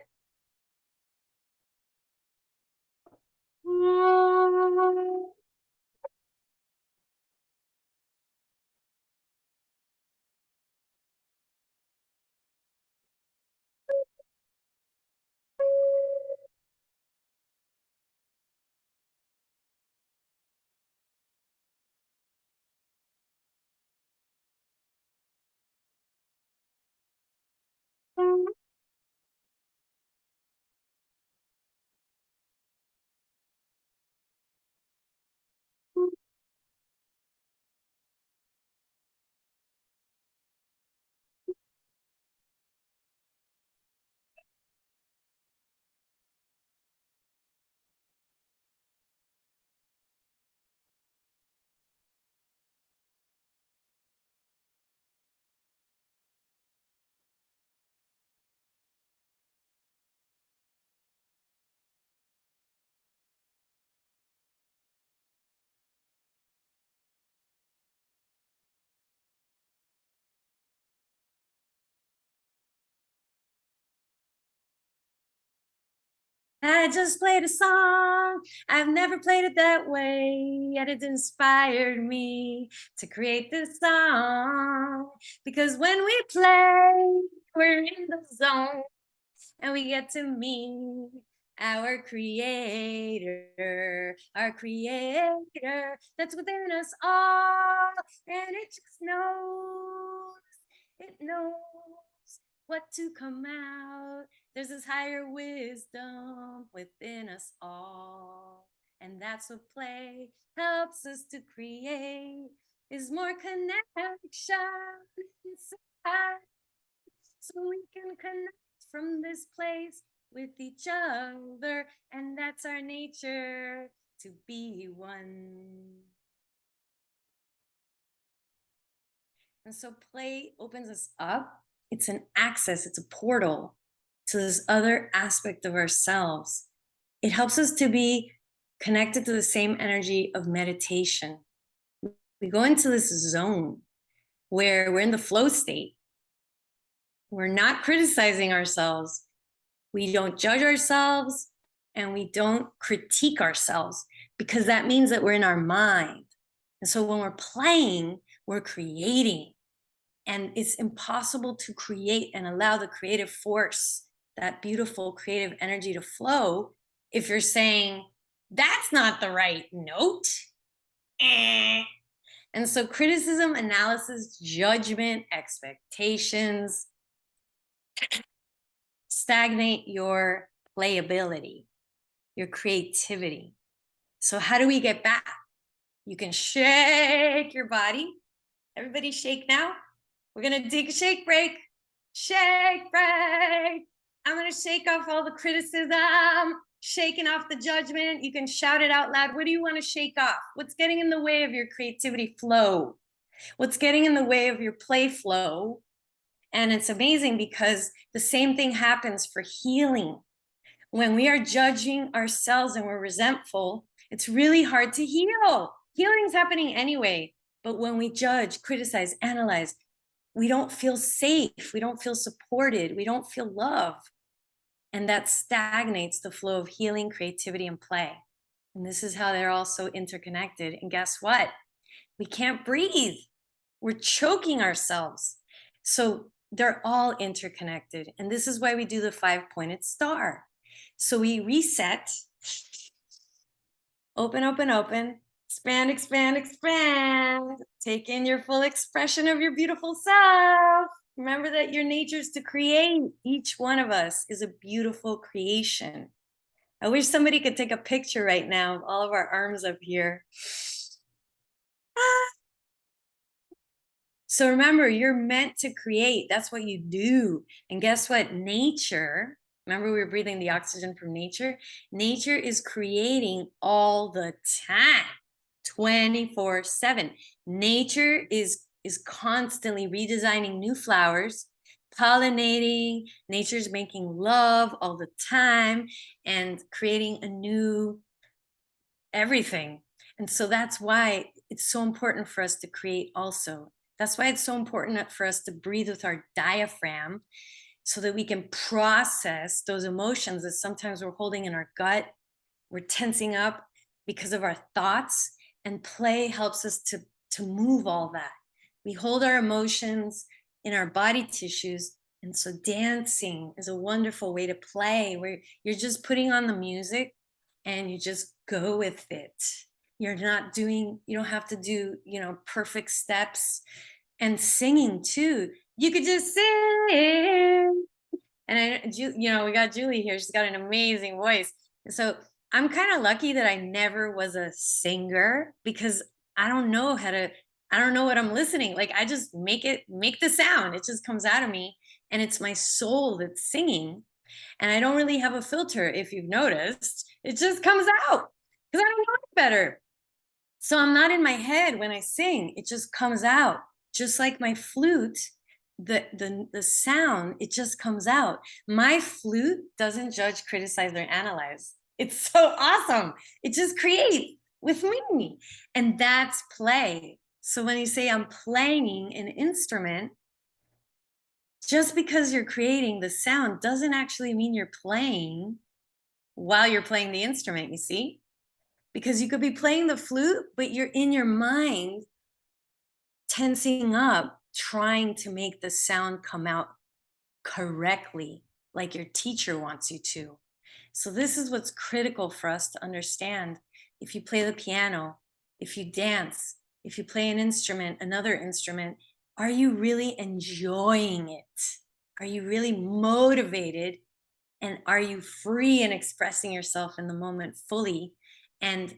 I just played a song. I've never played it that way, yet it inspired me to create this song. Because when we play, we're in the zone and we get to meet our creator that's within us all. And it knows what to come out. There's this higher wisdom within us all. And that's what play helps us to create, is more connection inside, so we can connect from this place with each other. And that's our nature, to be one. And so play opens us up. It's an access, it's a portal to this other aspect of ourselves. It helps us to be connected to the same energy of meditation. We go into this zone where we're in the flow state. We're not criticizing ourselves. We don't judge ourselves, and we don't critique ourselves, because that means that we're in our mind. And so when we're playing, we're creating. And it's impossible to create and allow the creative force, that beautiful creative energy, to flow if you're saying, that's not the right note. And so criticism, analysis, judgment, expectations stagnate your playability, your creativity. So how do we get back? You can shake your body. Everybody shake now. We're going to take a shake break. Shake break. I'm going to shake off all the criticism, shaking off the judgment. You can shout it out loud. What do you want to shake off? What's getting in the way of your creativity flow? What's getting in the way of your play flow? And it's amazing because the same thing happens for healing. When we are judging ourselves and we're resentful, it's really hard to heal. Healing's happening anyway. But when we judge, criticize, analyze, we don't feel safe. We don't feel supported. We don't feel love. And that stagnates the flow of healing, creativity, and play. And this is how they're all so interconnected. And guess what? We can't breathe. We're choking ourselves. So they're all interconnected. And this is why we do the 5-pointed star. So we reset, open, open, open, expand, expand, expand. Take in your full expression of your beautiful self. Remember that your nature is to create. Each one of us is a beautiful creation. I wish somebody could take a picture right now of all of our arms up here. So remember, you're meant to create. That's what you do. And guess what? Nature, remember we were breathing the oxygen from nature? Nature is creating all the time, 24/7. Nature is constantly redesigning new flowers, pollinating. Nature's making love all the time and creating a new everything. And so that's why it's so important for us to create also. That's why it's so important for us to breathe with our diaphragm, so that we can process those emotions that sometimes we're holding in our gut. We're tensing up because of our thoughts, and play helps us to move all that. We hold our emotions in our body tissues. And so dancing is a wonderful way to play, where you're just putting on the music and you just go with it. You don't have to do, perfect steps. And singing too. You could just sing. And we got Julie here. She's got an amazing voice. So I'm kind of lucky that I never was a singer, because I don't know what I'm listening. Like, I just make the sound. It just comes out of me. And it's my soul that's singing. And I don't really have a filter, if you've noticed. It just comes out because I don't know it better. So I'm not in my head when I sing. It just comes out. Just like my flute, the sound, it just comes out. My flute doesn't judge, criticize, or analyze. It's so awesome. It just creates with me. And that's play. So when you say I'm playing an instrument, just because you're creating the sound doesn't actually mean you're playing. while you're playing the instrument, you see? Because you could be playing the flute, but you're in your mind tensing up, trying to make the sound come out correctly, like your teacher wants you to. So this is what's critical for us to understand. If you play the piano, if you dance, if you play an instrument, another instrument, are you really enjoying it? Are you really motivated? And are you free in expressing yourself in the moment fully? And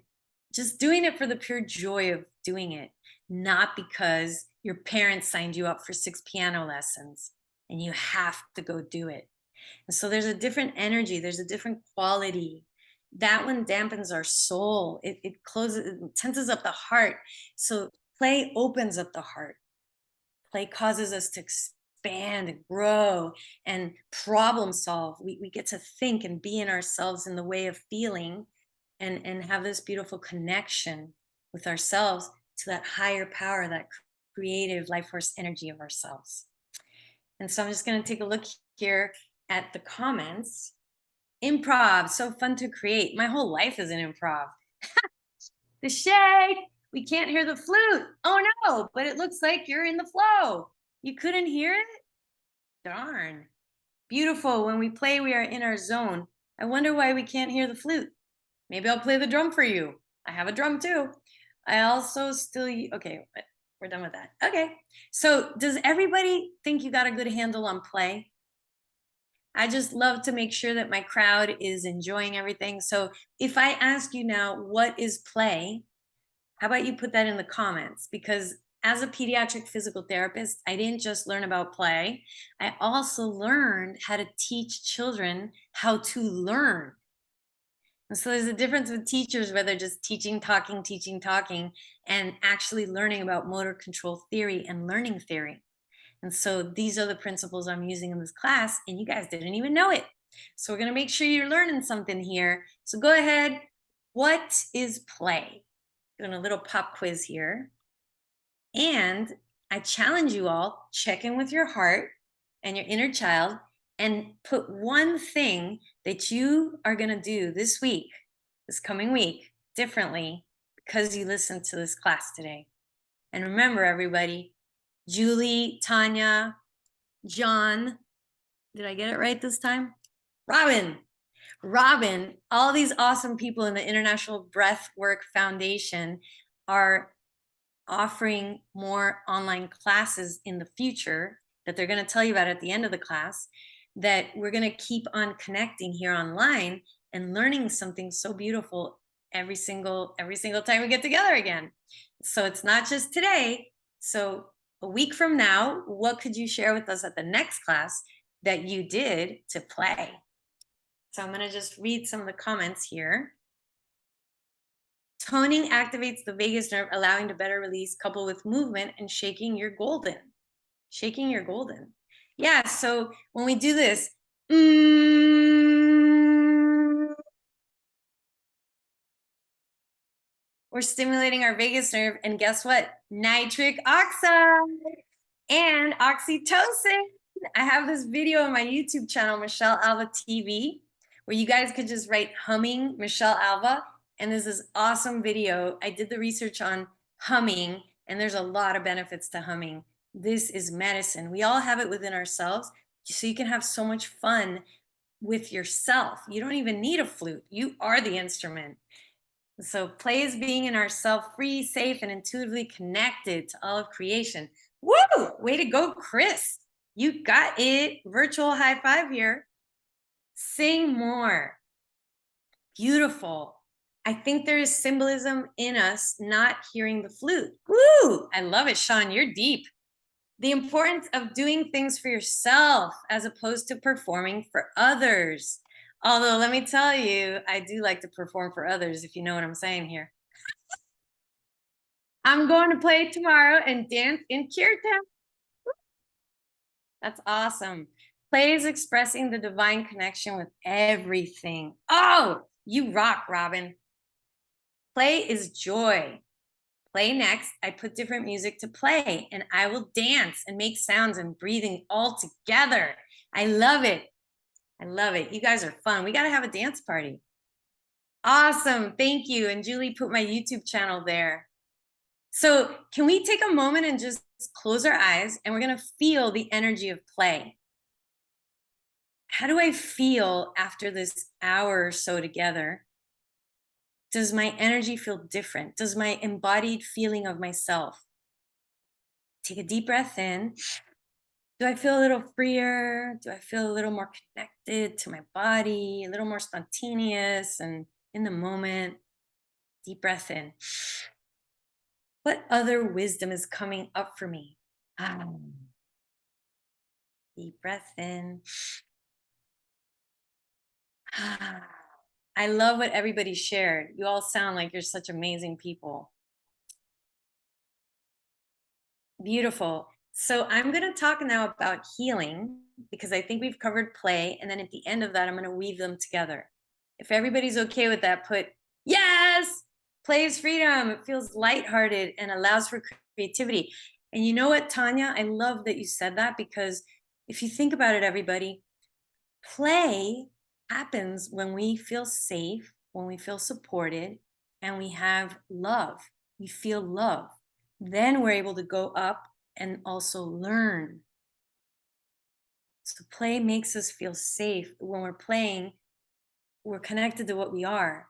just doing it for the pure joy of doing it, not because your parents signed you up for 6 piano lessons and you have to go do it. And so there's a different energy, there's a different quality. That one dampens our soul. It closes, it tenses up the heart. So play opens up the heart. Play causes us to expand and grow and problem solve. We get to think and be in ourselves in the way of feeling and have this beautiful connection with ourselves to that higher power, that creative life force energy of ourselves. And so I'm just going to take a look here at the comments. Improv, so fun to create. My whole life is an improv. The shake, we can't hear the flute. Oh no, but it looks like you're in the flow. You couldn't hear it? Darn. Beautiful. When we play, we are in our zone. I wonder why we can't hear the flute. Maybe I'll play the drum for you. I have a drum too. I also still, okay, we're done with that. Okay. So does everybody think you got a good handle on play? I just love to make sure that my crowd is enjoying everything. So if I ask you now, what is play? How about you put that in the comments? Because as a pediatric physical therapist, I didn't just learn about play. I also learned how to teach children how to learn. And so there's a difference with teachers where they're just teaching, talking, and actually learning about motor control theory and learning theory. And so these are the principles I'm using in this class, and you guys didn't even know it. So we're going to make sure you're learning something here. So go ahead. What is play? Doing a little pop quiz here. And I challenge you all, check in with your heart and your inner child and put one thing that you are going to do this week, this coming week, differently because you listened to this class today. And remember, everybody, Julie, Tanya, John, did I get it right this time? Robin, all these awesome people in the International Breathwork Foundation are offering more online classes in the future that they're going to tell you about at the end of the class, that we're going to keep on connecting here online and learning something so beautiful every single time we get together again. So it's not just today. So a week from now, what could you share with us at the next class that you did to play? So I'm going to just read some of the comments here. Toning activates the vagus nerve, allowing to better release, coupled with movement and shaking your golden. Shaking your golden. Yeah, so when we do this, we're stimulating our vagus nerve, and guess what? Nitric oxide and oxytocin. I have this video on my YouTube channel, Michelle Alva TV, where you guys could just write humming Michelle Alva, and there's this awesome video. I did the research on humming, and there's a lot of benefits to humming. This is medicine. We all have it within ourselves, so you can have so much fun with yourself. You don't even need a flute. You are the instrument. So play is being in ourself, free, safe, and intuitively connected to all of creation. Woo! Way to go, Chris. You got it. Virtual high five here. Sing more. Beautiful. I think there is symbolism in us not hearing the flute. Woo! I love it, Sean. You're deep. The importance of doing things for yourself as opposed to performing for others. Although, let me tell you, I do like to perform for others, if you know what I'm saying here. I'm going to play tomorrow and dance in Kirtan. That's awesome. Play is expressing the divine connection with everything. Oh, you rock, Robin. Play is joy. Play next, I put different music to play, and I will dance and make sounds and breathing all together. I love it. I love it. You guys are fun. We got to have a dance party. Awesome. Thank you. And Julie put my YouTube channel there. So, can we take a moment and just close our eyes and we're going to feel the energy of play? How do I feel after this hour or so together? Does my energy feel different? Does my embodied feeling of myself? Take a deep breath in. Do I feel a little freer? Do I feel a little more connected to my body, a little more spontaneous and in the moment? Deep breath in. What other wisdom is coming up for me? Ah. Deep breath in. Ah. I love what everybody shared. You all sound like you're such amazing people. Beautiful. So I'm going to talk now about healing because I think we've covered play. And then at the end of that, I'm going to weave them together. If everybody's okay with that, put yes, play is freedom. It feels lighthearted and allows for creativity. And you know what, Tanya? I love that you said that because if you think about it, everybody, play happens when we feel safe, when we feel supported, and we have love. We feel love. Then we're able to go up and also learn. So play makes us feel safe. When we're playing, we're connected to what we are.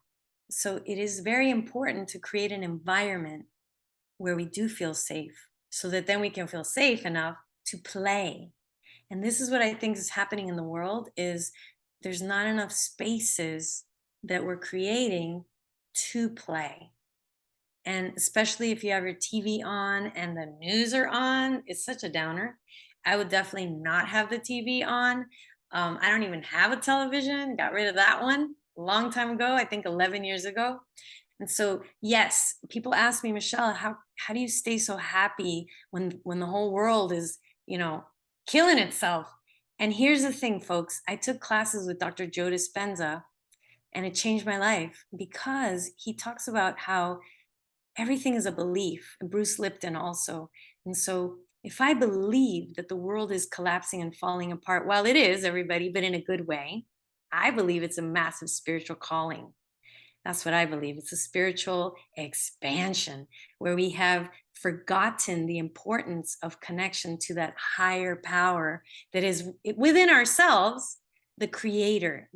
So it is very important to create an environment where we do feel safe so that then we can feel safe enough to play. And this is what I think is happening in the world is there's not enough spaces that we're creating to play. And especially if you have your TV on and the news are on, it's such a downer. I would definitely not have the TV on. I don't even have a television, got rid of that one a long time ago, I think 11 years ago. And so, yes, people ask me, Michelle, how do you stay so happy when the whole world is, killing itself? And here's the thing, folks. I took classes with Dr. Joe Dispenza, and it changed my life because he talks about how everything is a belief, and Bruce Lipton also. And so if I believe that the world is collapsing and falling apart, well, it is, everybody, but in a good way, I believe it's a massive spiritual calling. That's what I believe. It's a spiritual expansion where we have forgotten the importance of connection to that higher power that is within ourselves, the creator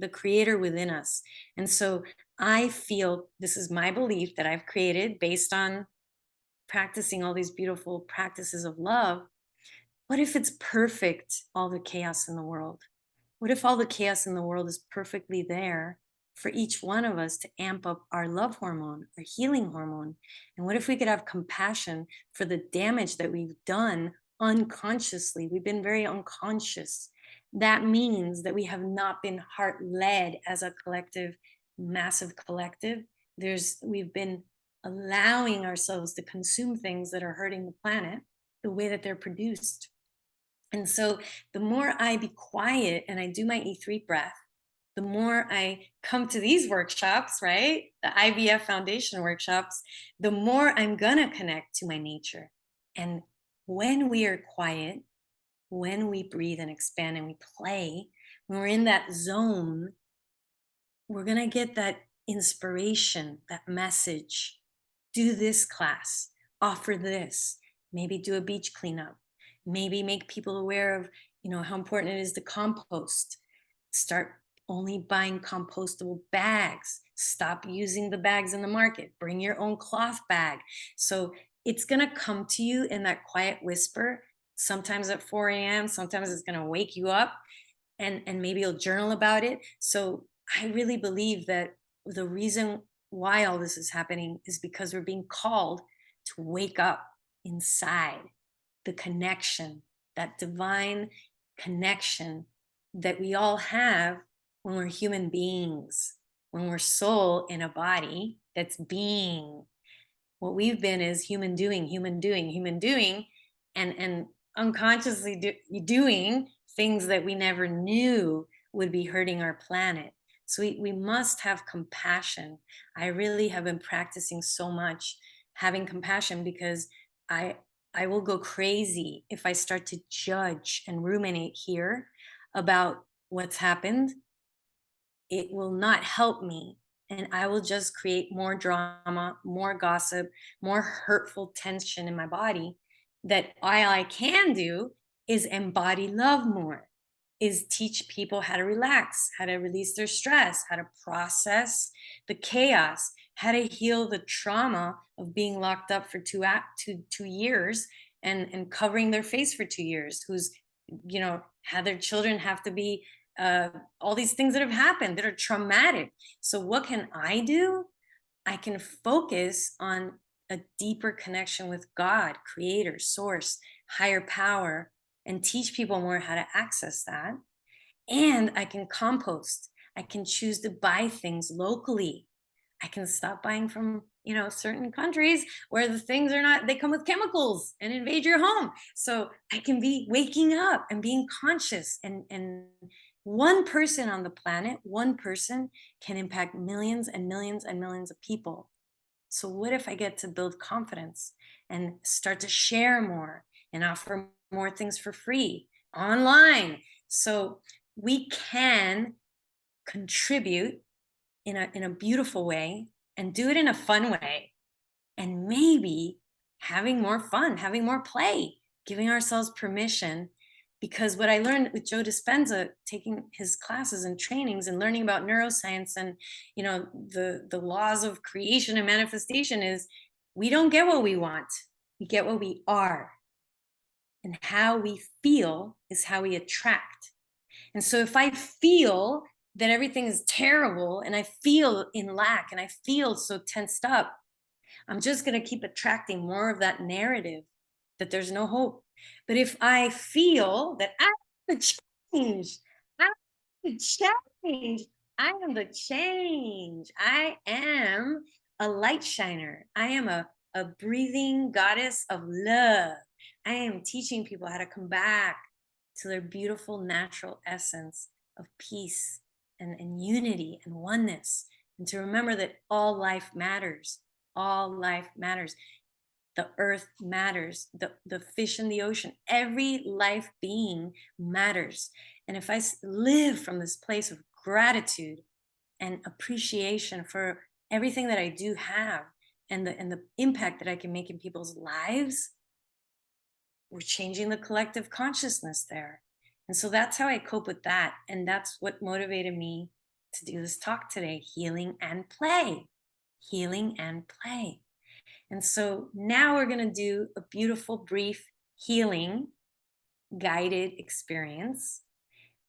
within us. And so I feel this is my belief that I've created based on practicing all these beautiful practices of love. What if it's perfect, all the chaos in the world? What if all the chaos in the world is perfectly there for each one of us to amp up our love hormone, our healing hormone? And what if we could have compassion for the damage that we've done unconsciously? We've been very unconscious. That means that we have not been heart led as a collective, massive collective. We've been allowing ourselves to consume things that are hurting the planet the way that they're produced. And so the more I be quiet and I do my E3 breath, the more I come to these workshops, right? The IVF Foundation workshops, the more I'm going to connect to my nature. And when we are quiet, when we breathe and expand and we play, when we're in that zone, we're going to get that inspiration, that message. Do this class, offer this, maybe do a beach cleanup, maybe make people aware of, how important it is to compost. Start only buying compostable bags. Stop using the bags in the market. Bring your own cloth bag. So it's going to come to you in that quiet whisper, sometimes at 4 a.m., sometimes it's going to wake you up, and maybe you'll journal about it. So I really believe that the reason why all this is happening is because we're being called to wake up inside the connection, that divine connection that we all have when we're human beings, when we're soul in a body that's being. What we've been is human doing, and unconsciously doing things that we never knew would be hurting our planet. So we must have compassion. I really have been practicing so much having compassion because I will go crazy if I start to judge and ruminate here about what's happened. It will not help me and I will just create more drama, more gossip, more hurtful tension in my body. That all I can do is embody love more, is teach people how to relax, how to release their stress, how to process the chaos, how to heal the trauma of being locked up for 2 years and covering their face for 2 years, who's, had their children have to be all these things that have happened that are traumatic. So what can I do? I can focus on a deeper connection with God, creator, source, higher power, and teach people more how to access that. And I can compost. I can choose to buy things locally. I can stop buying from, certain countries where the things are not, they come with chemicals and invade your home. So I can be waking up and being conscious, and one person on the planet, one person can impact millions and millions and millions of people. So what if I get to build confidence and start to share more and offer more things for free online? So we can contribute in a beautiful way and do it in a fun way, and maybe having more fun, having more play, giving ourselves permission. Because what I learned with Joe Dispenza, taking his classes and trainings and learning about neuroscience and the laws of creation and manifestation, is we don't get what we want, we get what we are. And how we feel is how we attract. And so if I feel that everything is terrible and I feel in lack and I feel so tensed up, I'm just going to keep attracting more of that narrative that there's no hope. But if I feel that I am the change, I am the change, I am the change, I am a light shiner, I am a breathing goddess of love, I am teaching people how to come back to their beautiful natural essence of peace and unity and oneness, and to remember that all life matters. All life matters. The earth matters. The fish in the ocean, every life being matters. And if I live from this place of gratitude and appreciation for everything that I do have, and the impact that I can make in people's lives, we're changing the collective consciousness there. And so that's how I cope with that. And that's what motivated me to do this talk today: healing and play. Healing and play. And so now we're going to do a beautiful, brief healing guided experience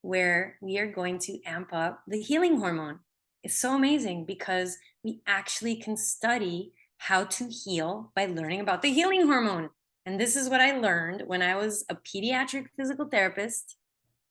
where we are going to amp up the healing hormone. It's so amazing because we actually can study how to heal by learning about the healing hormone. And this is what I learned when I was a pediatric physical therapist.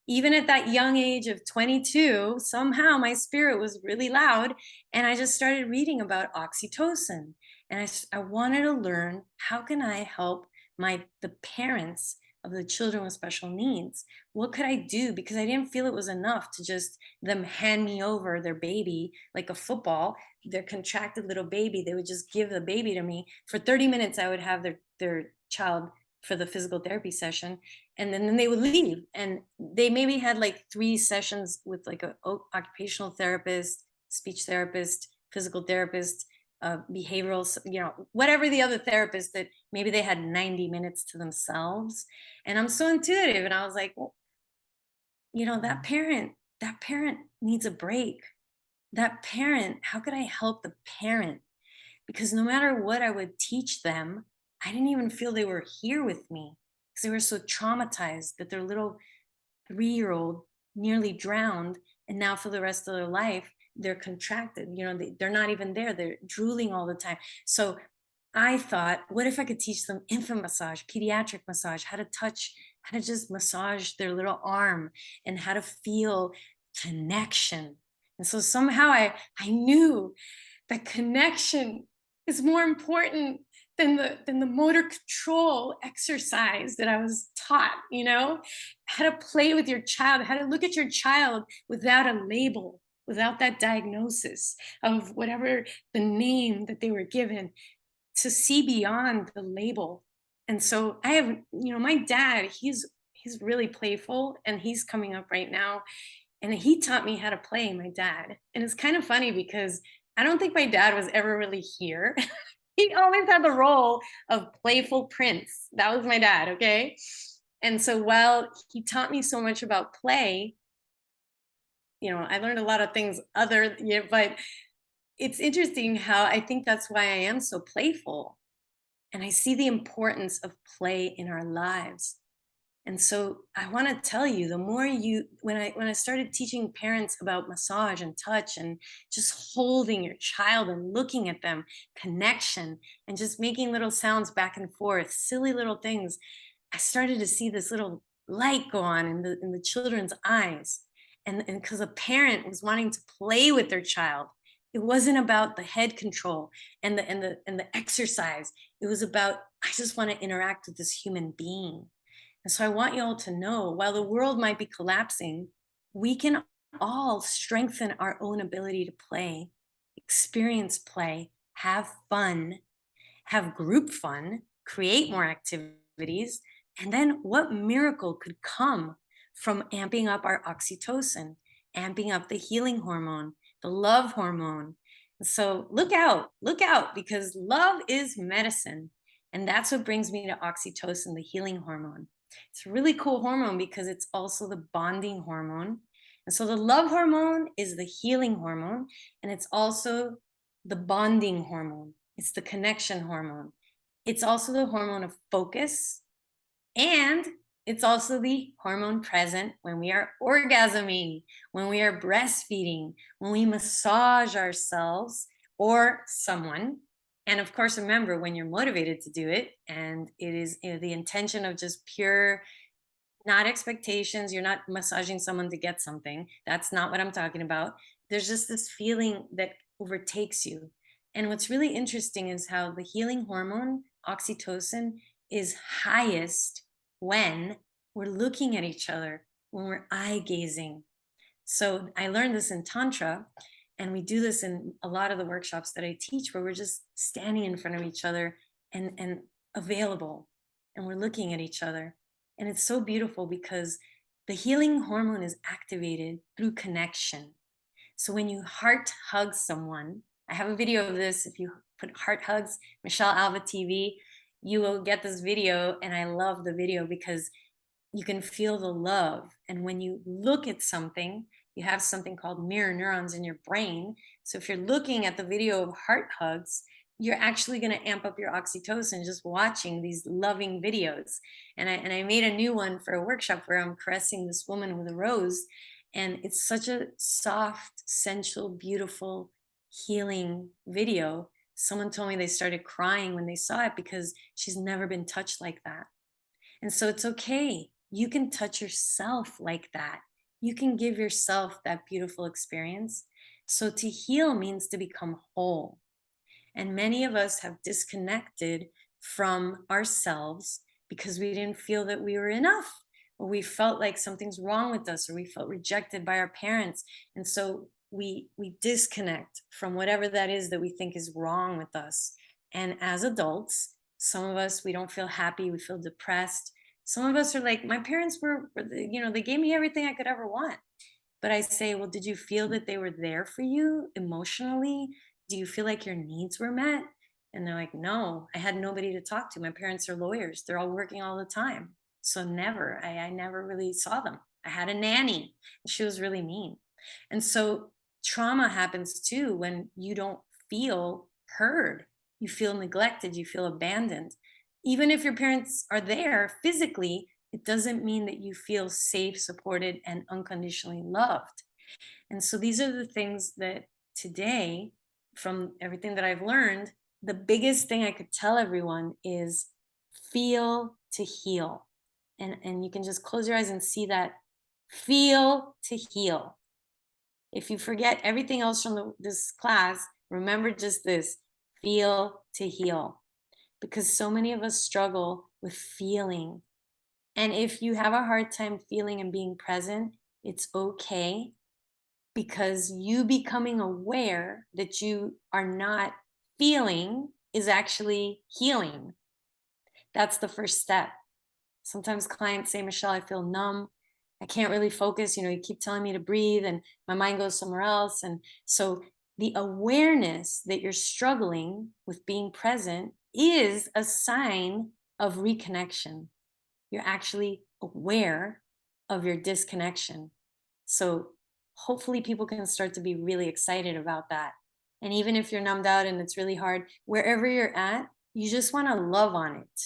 Even at that young age of 22, somehow my spirit was really loud, and I just started reading about oxytocin. And I wanted to learn, how can I help the parents of the children with special needs? What could I do? Because I didn't feel it was enough to just them hand me over their baby like a football, their contracted little baby. They would just give the baby to me. For 30 minutes, I would have their child for the physical therapy session, and then they would leave, and they maybe had like 3 sessions with like a occupational therapist, speech therapist, physical therapist, behavioral, whatever the other therapist, that maybe they had 90 minutes to themselves. And I'm so intuitive, and I was like, well, that parent needs a break. That parent, how could I help the parent? Because no matter what I would teach them, I didn't even feel they were here with me, because they were so traumatized that their little 3-year-old nearly drowned. And now for the rest of their life, they're contracted. They're not even there. They're drooling all the time. So I thought, what if I could teach them infant massage, pediatric massage, how to touch, how to just massage their little arm, and how to feel connection. And so somehow I knew that connection is more important than the motor control exercise that I was taught, how to play with your child, how to look at your child without a label, without that diagnosis of whatever the name that they were given, to see beyond the label. And so I have, my dad, he's really playful, and he's coming up right now. And he taught me how to play, my dad. And it's kind of funny because I don't think my dad was ever really here. He always had the role of playful prince. That was my dad, okay? And so while he taught me so much about play, I learned a lot of things other, but it's interesting how I think that's why I am so playful. And I see the importance of play in our lives. And so I want to tell you, the more when I started teaching parents about massage and touch and just holding your child and looking at them, connection, and just making little sounds back and forth, silly little things, I started to see this little light go on in the children's eyes. And because a parent was wanting to play with their child, it wasn't about the head control and the exercise. It was about, I just want to interact with this human being. And so I want you all to know, while the world might be collapsing, we can all strengthen our own ability to play, experience play, have fun, have group fun, create more activities. And then what miracle could come from amping up our oxytocin, amping up the healing hormone, the love hormone? So look out, because love is medicine. And that's what brings me to oxytocin, the healing hormone. It's a really cool hormone because it's also the bonding hormone. And so the love hormone is the healing hormone, and it's also the bonding hormone. It's the connection hormone. It's also the hormone of focus, and it's also the hormone present when we are orgasming, when we are breastfeeding, when we massage ourselves or someone. And of course, remember when you're motivated to do it, and it is the intention of just pure, not expectations. You're not massaging someone to get something. That's not what I'm talking about. There's just this feeling that overtakes you. And what's really interesting is how the healing hormone, oxytocin, is highest when we're looking at each other, when we're eye gazing. So I learned this in Tantra, and we do this in a lot of the workshops that I teach, where we're just standing in front of each other and available, and we're looking at each other. And it's so beautiful because the healing hormone is activated through connection. So when you heart hug someone, I have a video of this. If you put heart hugs, Michelle Alva TV, you will get this video. And I love the video because you can feel the love. And when you look at something, you have something called mirror neurons in your brain. So if you're looking at the video of heart hugs, you're actually going to amp up your oxytocin just watching these loving videos. And I made a new one for a workshop where I'm caressing this woman with a rose. And it's such a soft, sensual, beautiful, healing video. Someone told me they started crying when they saw it because she's never been touched like that. And so it's okay. You can touch yourself like that. You can give yourself that beautiful experience. So to heal means to become whole. And many of us have disconnected from ourselves because we didn't feel that we were enough, or we felt like something's wrong with us, or we felt rejected by our parents. And so we disconnect from whatever that is that we think is wrong with us. And as adults, some of us, we don't feel happy, we feel depressed. Some of us are like, my parents they gave me everything I could ever want. But I say, well, did you feel that they were there for you emotionally? Do you feel like your needs were met? And they're like, no, I had nobody to talk to. My parents are lawyers. They're all working all the time. So never, I never really saw them. I had a nanny. She was really mean. And so trauma happens too when you don't feel heard. You feel neglected. You feel abandoned. Even if your parents are there physically, it doesn't mean that you feel safe, supported, and unconditionally loved. And so these are the things that today, from everything that I've learned, the biggest thing I could tell everyone is feel to heal. And you can just close your eyes and see that. Feel to heal. If you forget everything else from this class, remember just this: feel to heal. Because so many of us struggle with feeling. And if you have a hard time feeling and being present, it's okay, because you becoming aware that you are not feeling is actually healing. That's the first step. Sometimes clients say, Michelle, I feel numb. I can't really focus. You keep telling me to breathe and my mind goes somewhere else. And so the awareness that you're struggling with being present is a sign of reconnection. You're actually aware of your disconnection. So hopefully people can start to be really excited about that. And even if you're numbed out and it's really hard, wherever you're at, you just want to love on it.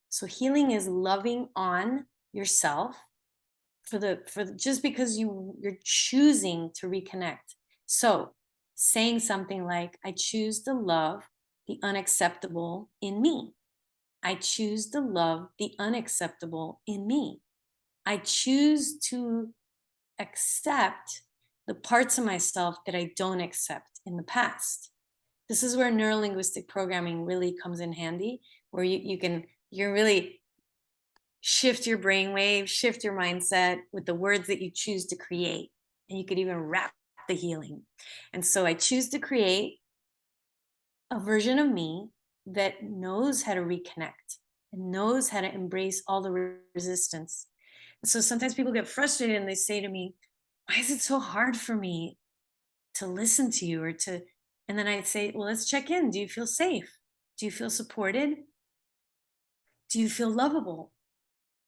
So healing is loving on yourself just because you're choosing to reconnect. So saying something like, I choose to love the unacceptable in me. I choose to love the unacceptable in me. I choose to accept the parts of myself that I don't accept in the past. This is where neurolinguistic programming really comes in handy, where you can really shift your brainwave, shift your mindset with the words that you choose to create. And you could even wrap the healing. And so I choose to create a version of me that knows how to reconnect and knows how to embrace all the resistance. And so sometimes people get frustrated and they say to me, why is it so hard for me to listen to you and then I'd say, well, let's check in. Do you feel safe? Do you feel supported? Do you feel lovable?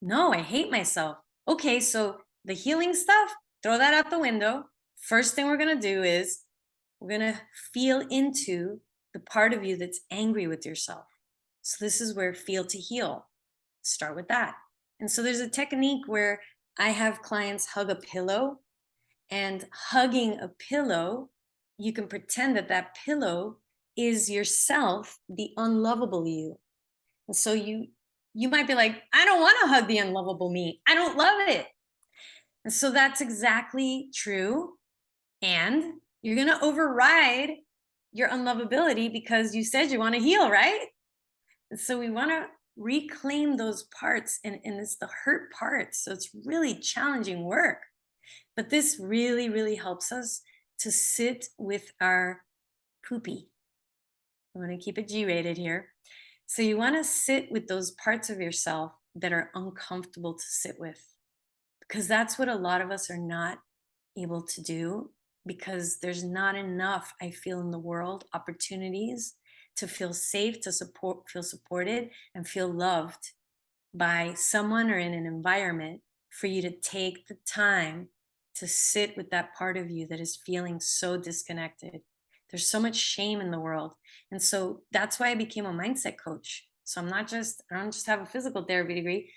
No, I hate myself. Okay, so the healing stuff, throw that out the window. First thing we're going to do is we're going to feel into the part of you that's angry with yourself. So this is where feel to heal. Start with that. And so there's a technique where I have clients hug a pillow, and hugging a pillow, you can pretend that pillow is yourself, the unlovable you. And so you might be like, I don't want to hug the unlovable me. I don't love it. And so that's exactly true. And you're going to override your unlovability because you said you want to heal, right? And so we want to reclaim those parts, and it's the hurt parts. So it's really challenging work. But this really, really helps us to sit with our poopy. I want to keep it G-rated here. So you want to sit with those parts of yourself that are uncomfortable to sit with, because that's what a lot of us are not able to do, because there's not enough, I feel, in the world, opportunities to feel safe, to feel supported, and feel loved by someone or in an environment for you to take the time to sit with that part of you that is feeling so disconnected. There's so much shame in the world. And so that's why I became a mindset coach. So I don't just have a physical therapy degree,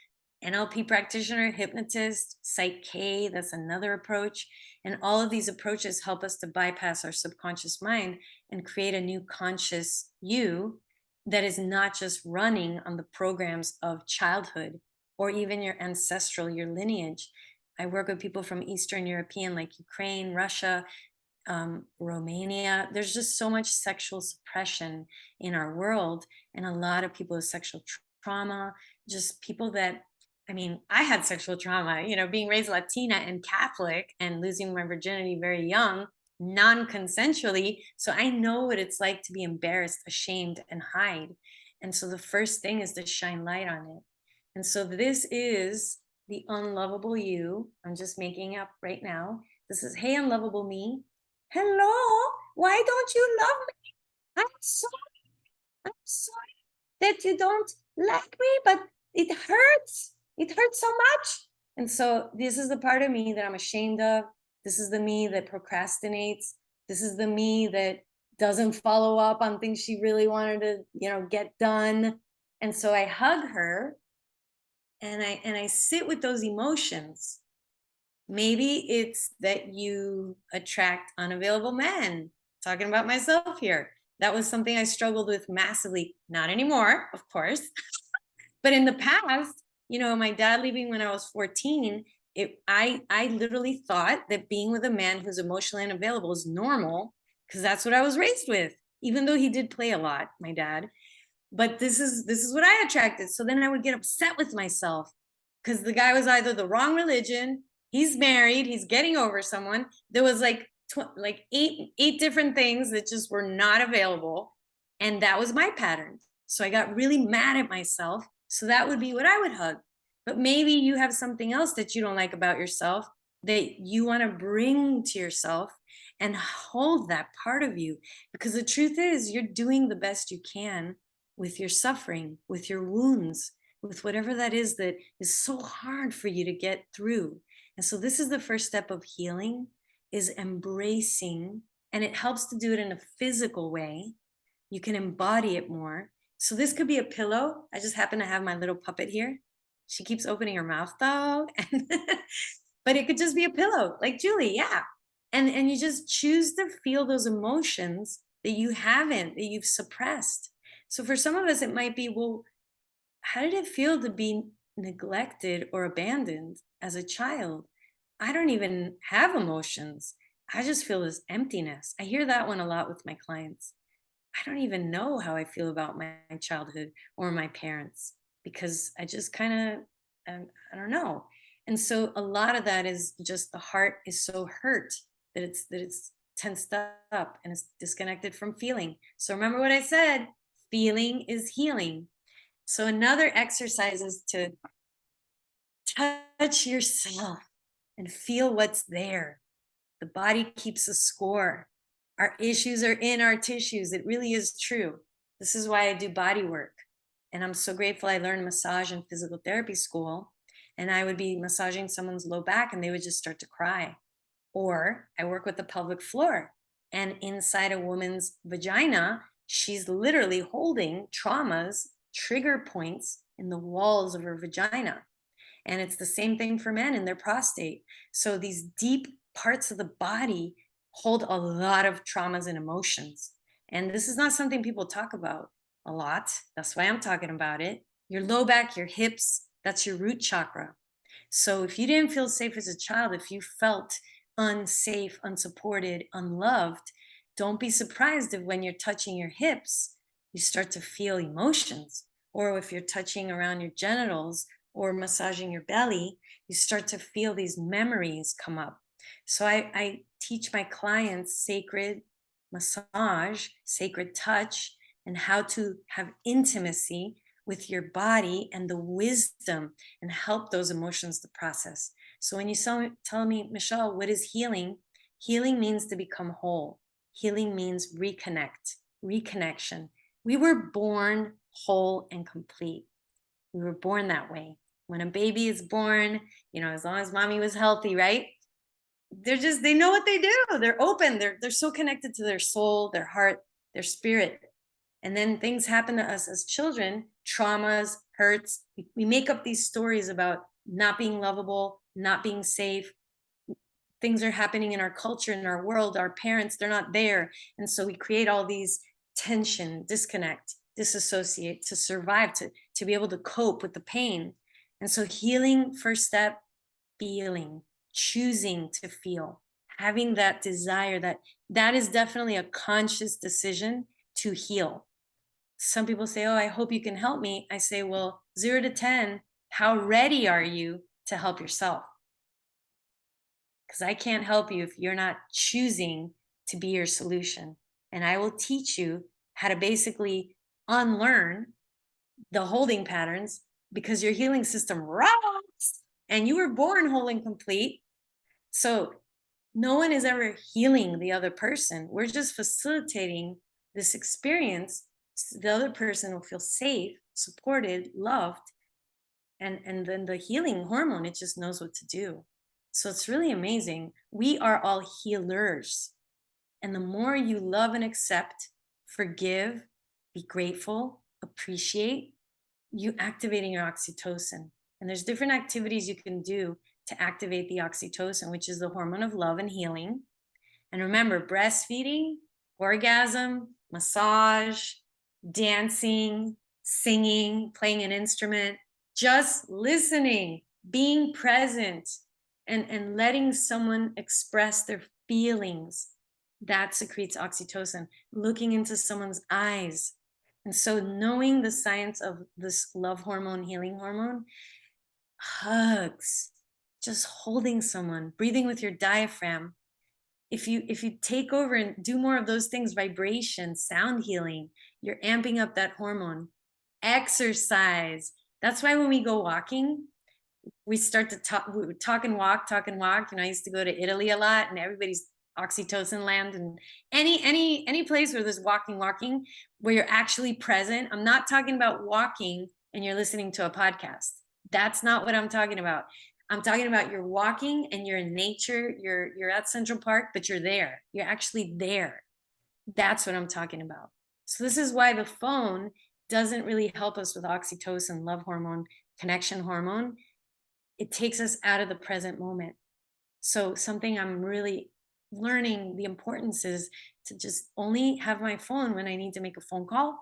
NLP practitioner, hypnotist, Psych K, that's another approach. And all of these approaches help us to bypass our subconscious mind and create a new conscious you that is not just running on the programs of childhood or even your ancestral, your lineage. I work with people from Eastern European, like Ukraine, Russia, Romania. There's just so much sexual suppression in our world, and a lot of people with sexual trauma, just people that, I mean, I had sexual trauma, being raised Latina and Catholic and losing my virginity very young, non-consensually. So I know what it's like to be embarrassed, ashamed, and hide. And so the first thing is to shine light on it. And so this is the unlovable you. I'm just making up right now. This is, hey, unlovable me. Hello, why don't you love me? I'm sorry that you don't like me, but it hurts. It hurts so much. And so this is the part of me that I'm ashamed of. This is the me that procrastinates. This is the me that doesn't follow up on things she really wanted to, get done. And so I hug her and I sit with those emotions. Maybe it's that you attract unavailable men. Talking about myself here. That was something I struggled with massively. Not anymore, of course. But in the past, my dad leaving when I was 14, I literally thought that being with a man who's emotionally unavailable is normal, because that's what I was raised with, even though he did play a lot, my dad. But this is what I attracted. So then I would get upset with myself because the guy was either the wrong religion, he's married, he's getting over someone. There was like eight different things that just were not available. And that was my pattern. So I got really mad at myself. So that would be what I would hug. But maybe you have something else that you don't like about yourself that you want to bring to yourself. and hold that part of you. Because the truth is, you're doing the best you can with your suffering, with your wounds, with whatever that is so hard for you to get through. And so this is the first step of healing, is embracing, and it helps to do it in a physical way. You can embody it more. So this could be a pillow. I just happen to have my little puppet here. She keeps opening her mouth though. But it could just be a pillow, like Julie, yeah. And you just choose to feel those emotions that you've suppressed. So for some of us, it might be, well, how did it feel to be neglected or abandoned as a child? I don't even have emotions. I just feel this emptiness. I hear that one a lot with my clients. I don't even know how I feel about my childhood or my parents, because I just kind of, I don't know. And so a lot of that is just the heart is so hurt that it's tensed up and it's disconnected from feeling. So remember what I said, feeling is healing. So another exercise is to touch yourself and feel what's there. The body keeps a score. Our issues are in our tissues. It really is true. This is why I do body work. And I'm so grateful I learned massage in physical therapy school. And I would be massaging someone's low back and they would just start to cry. Or I work with the pelvic floor. And inside a woman's vagina, she's literally holding traumas, trigger points in the walls of her vagina. And it's the same thing for men in their prostate. So these deep parts of the body hold a lot of traumas and emotions. And this is not something people talk about a lot. That's why I'm talking about it. Your low back, your hips, that's your root chakra. So if you didn't feel safe as a child, if you felt unsafe, unsupported, unloved, don't be surprised if when you're touching your hips, you start to feel emotions. Or if you're touching around your genitals or massaging your belly, you start to feel these memories come up. So I teach my clients sacred massage, sacred touch, and how to have intimacy with your body and the wisdom and help those emotions to process. So when you tell me, Michelle, what is healing? Healing means to become whole. Healing means reconnect, reconnection. We were born whole and complete. We were born that way. When a baby is born, as long as mommy was healthy, right? They know what they do. They're open. They're so connected to their soul, their heart, their spirit. And then things happen to us as children, traumas, hurts. We make up these stories about not being lovable, not being safe. Things are happening in our culture, in our world. Our parents, they're not there. And so we create all these tension, disconnect, disassociate to survive, to be able to cope with the pain. And so healing, first step, feeling, choosing to feel, having that desire, that is definitely a conscious decision to heal. Some people say, oh, I hope you can help me. I say, well, 0 to 10, how ready are you to help yourself? Because I can't help you if you're not choosing to be your solution. And I will teach you how to basically unlearn the holding patterns, because your healing system rocks and you were born whole and complete. So no one is ever healing the other person. We're just facilitating this experience so the other person will feel safe, supported, loved. And then the healing hormone, it just knows what to do. So it's really amazing. We are all healers. And the more you love and accept, forgive, be grateful, appreciate, you activating your oxytocin. And there's different activities you can do to activate the oxytocin, which is the hormone of love and healing. And remember, breastfeeding, orgasm, massage, dancing, singing, playing an instrument, just listening, being present, and letting someone express their feelings, that secretes oxytocin. Looking into someone's eyes. And so knowing the science of this love hormone, healing hormone, hugs, just holding someone, breathing with your diaphragm. If you take over and do more of those things, vibration, sound healing, you're amping up that hormone. Exercise. That's why when we go walking, we start to talk and walk. I used to go to Italy a lot, and everybody's oxytocin land, and any place where there's walking, where you're actually present. I'm not talking about walking and you're listening to a podcast. That's not what I'm talking about. I'm talking about you're walking and you're in nature, you're at Central Park, but you're there. You're actually there. That's what I'm talking about. So this is why the phone doesn't really help us with oxytocin, love hormone, connection hormone. It takes us out of the present moment. So something I'm really learning the importance is to just only have my phone when I need to make a phone call,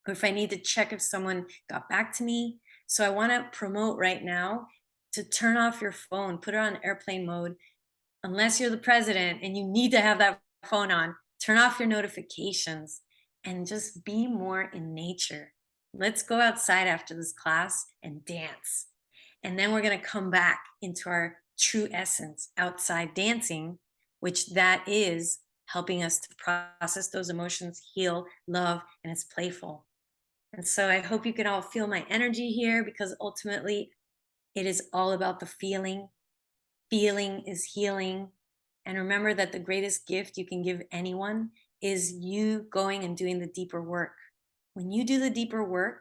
or if I need to check if someone got back to me. So I want to promote right now to turn off your phone, put it on airplane mode, unless you're the president and you need to have that phone on. Turn off your notifications and just be more in nature. Let's go outside after this class and dance. And then we're going to come back into our true essence outside dancing, which that is helping us to process those emotions, heal, love, and it's playful. And so I hope you can all feel my energy here, because ultimately it is all about the feeling. Feeling is healing. And remember that the greatest gift you can give anyone is you going and doing the deeper work. When you do the deeper work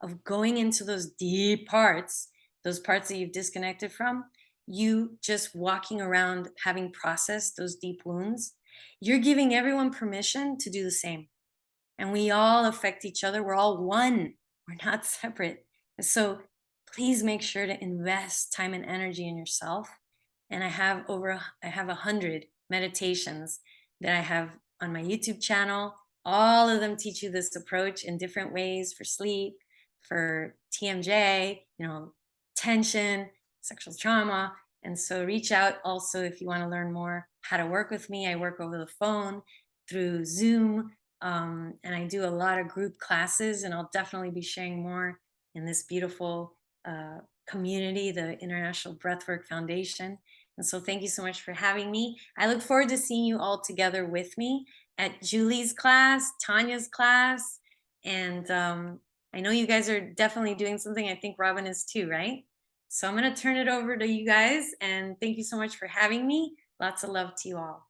of going into those deep parts, those parts that you've disconnected from, you just walking around having processed those deep wounds, you're giving everyone permission to do the same. And we all affect each other. We're all one. We're not separate. So please make sure to invest time and energy in yourself. And I have 100 meditations that I have on my YouTube channel. All of them teach you this approach in different ways for sleep, for TMJ, tension, sexual trauma. And so reach out also if you want to learn more how to work with me. I work over the phone through Zoom, and I do a lot of group classes, and I'll definitely be sharing more in this beautiful community, the International Breathwork Foundation. And so thank you so much for having me. I look forward to seeing you all together with me at Julie's class, Tanya's class. And I know you guys are definitely doing something. I think Robin is too, right? So I'm going to turn it over to you guys. And thank you so much for having me. Lots of love to you all.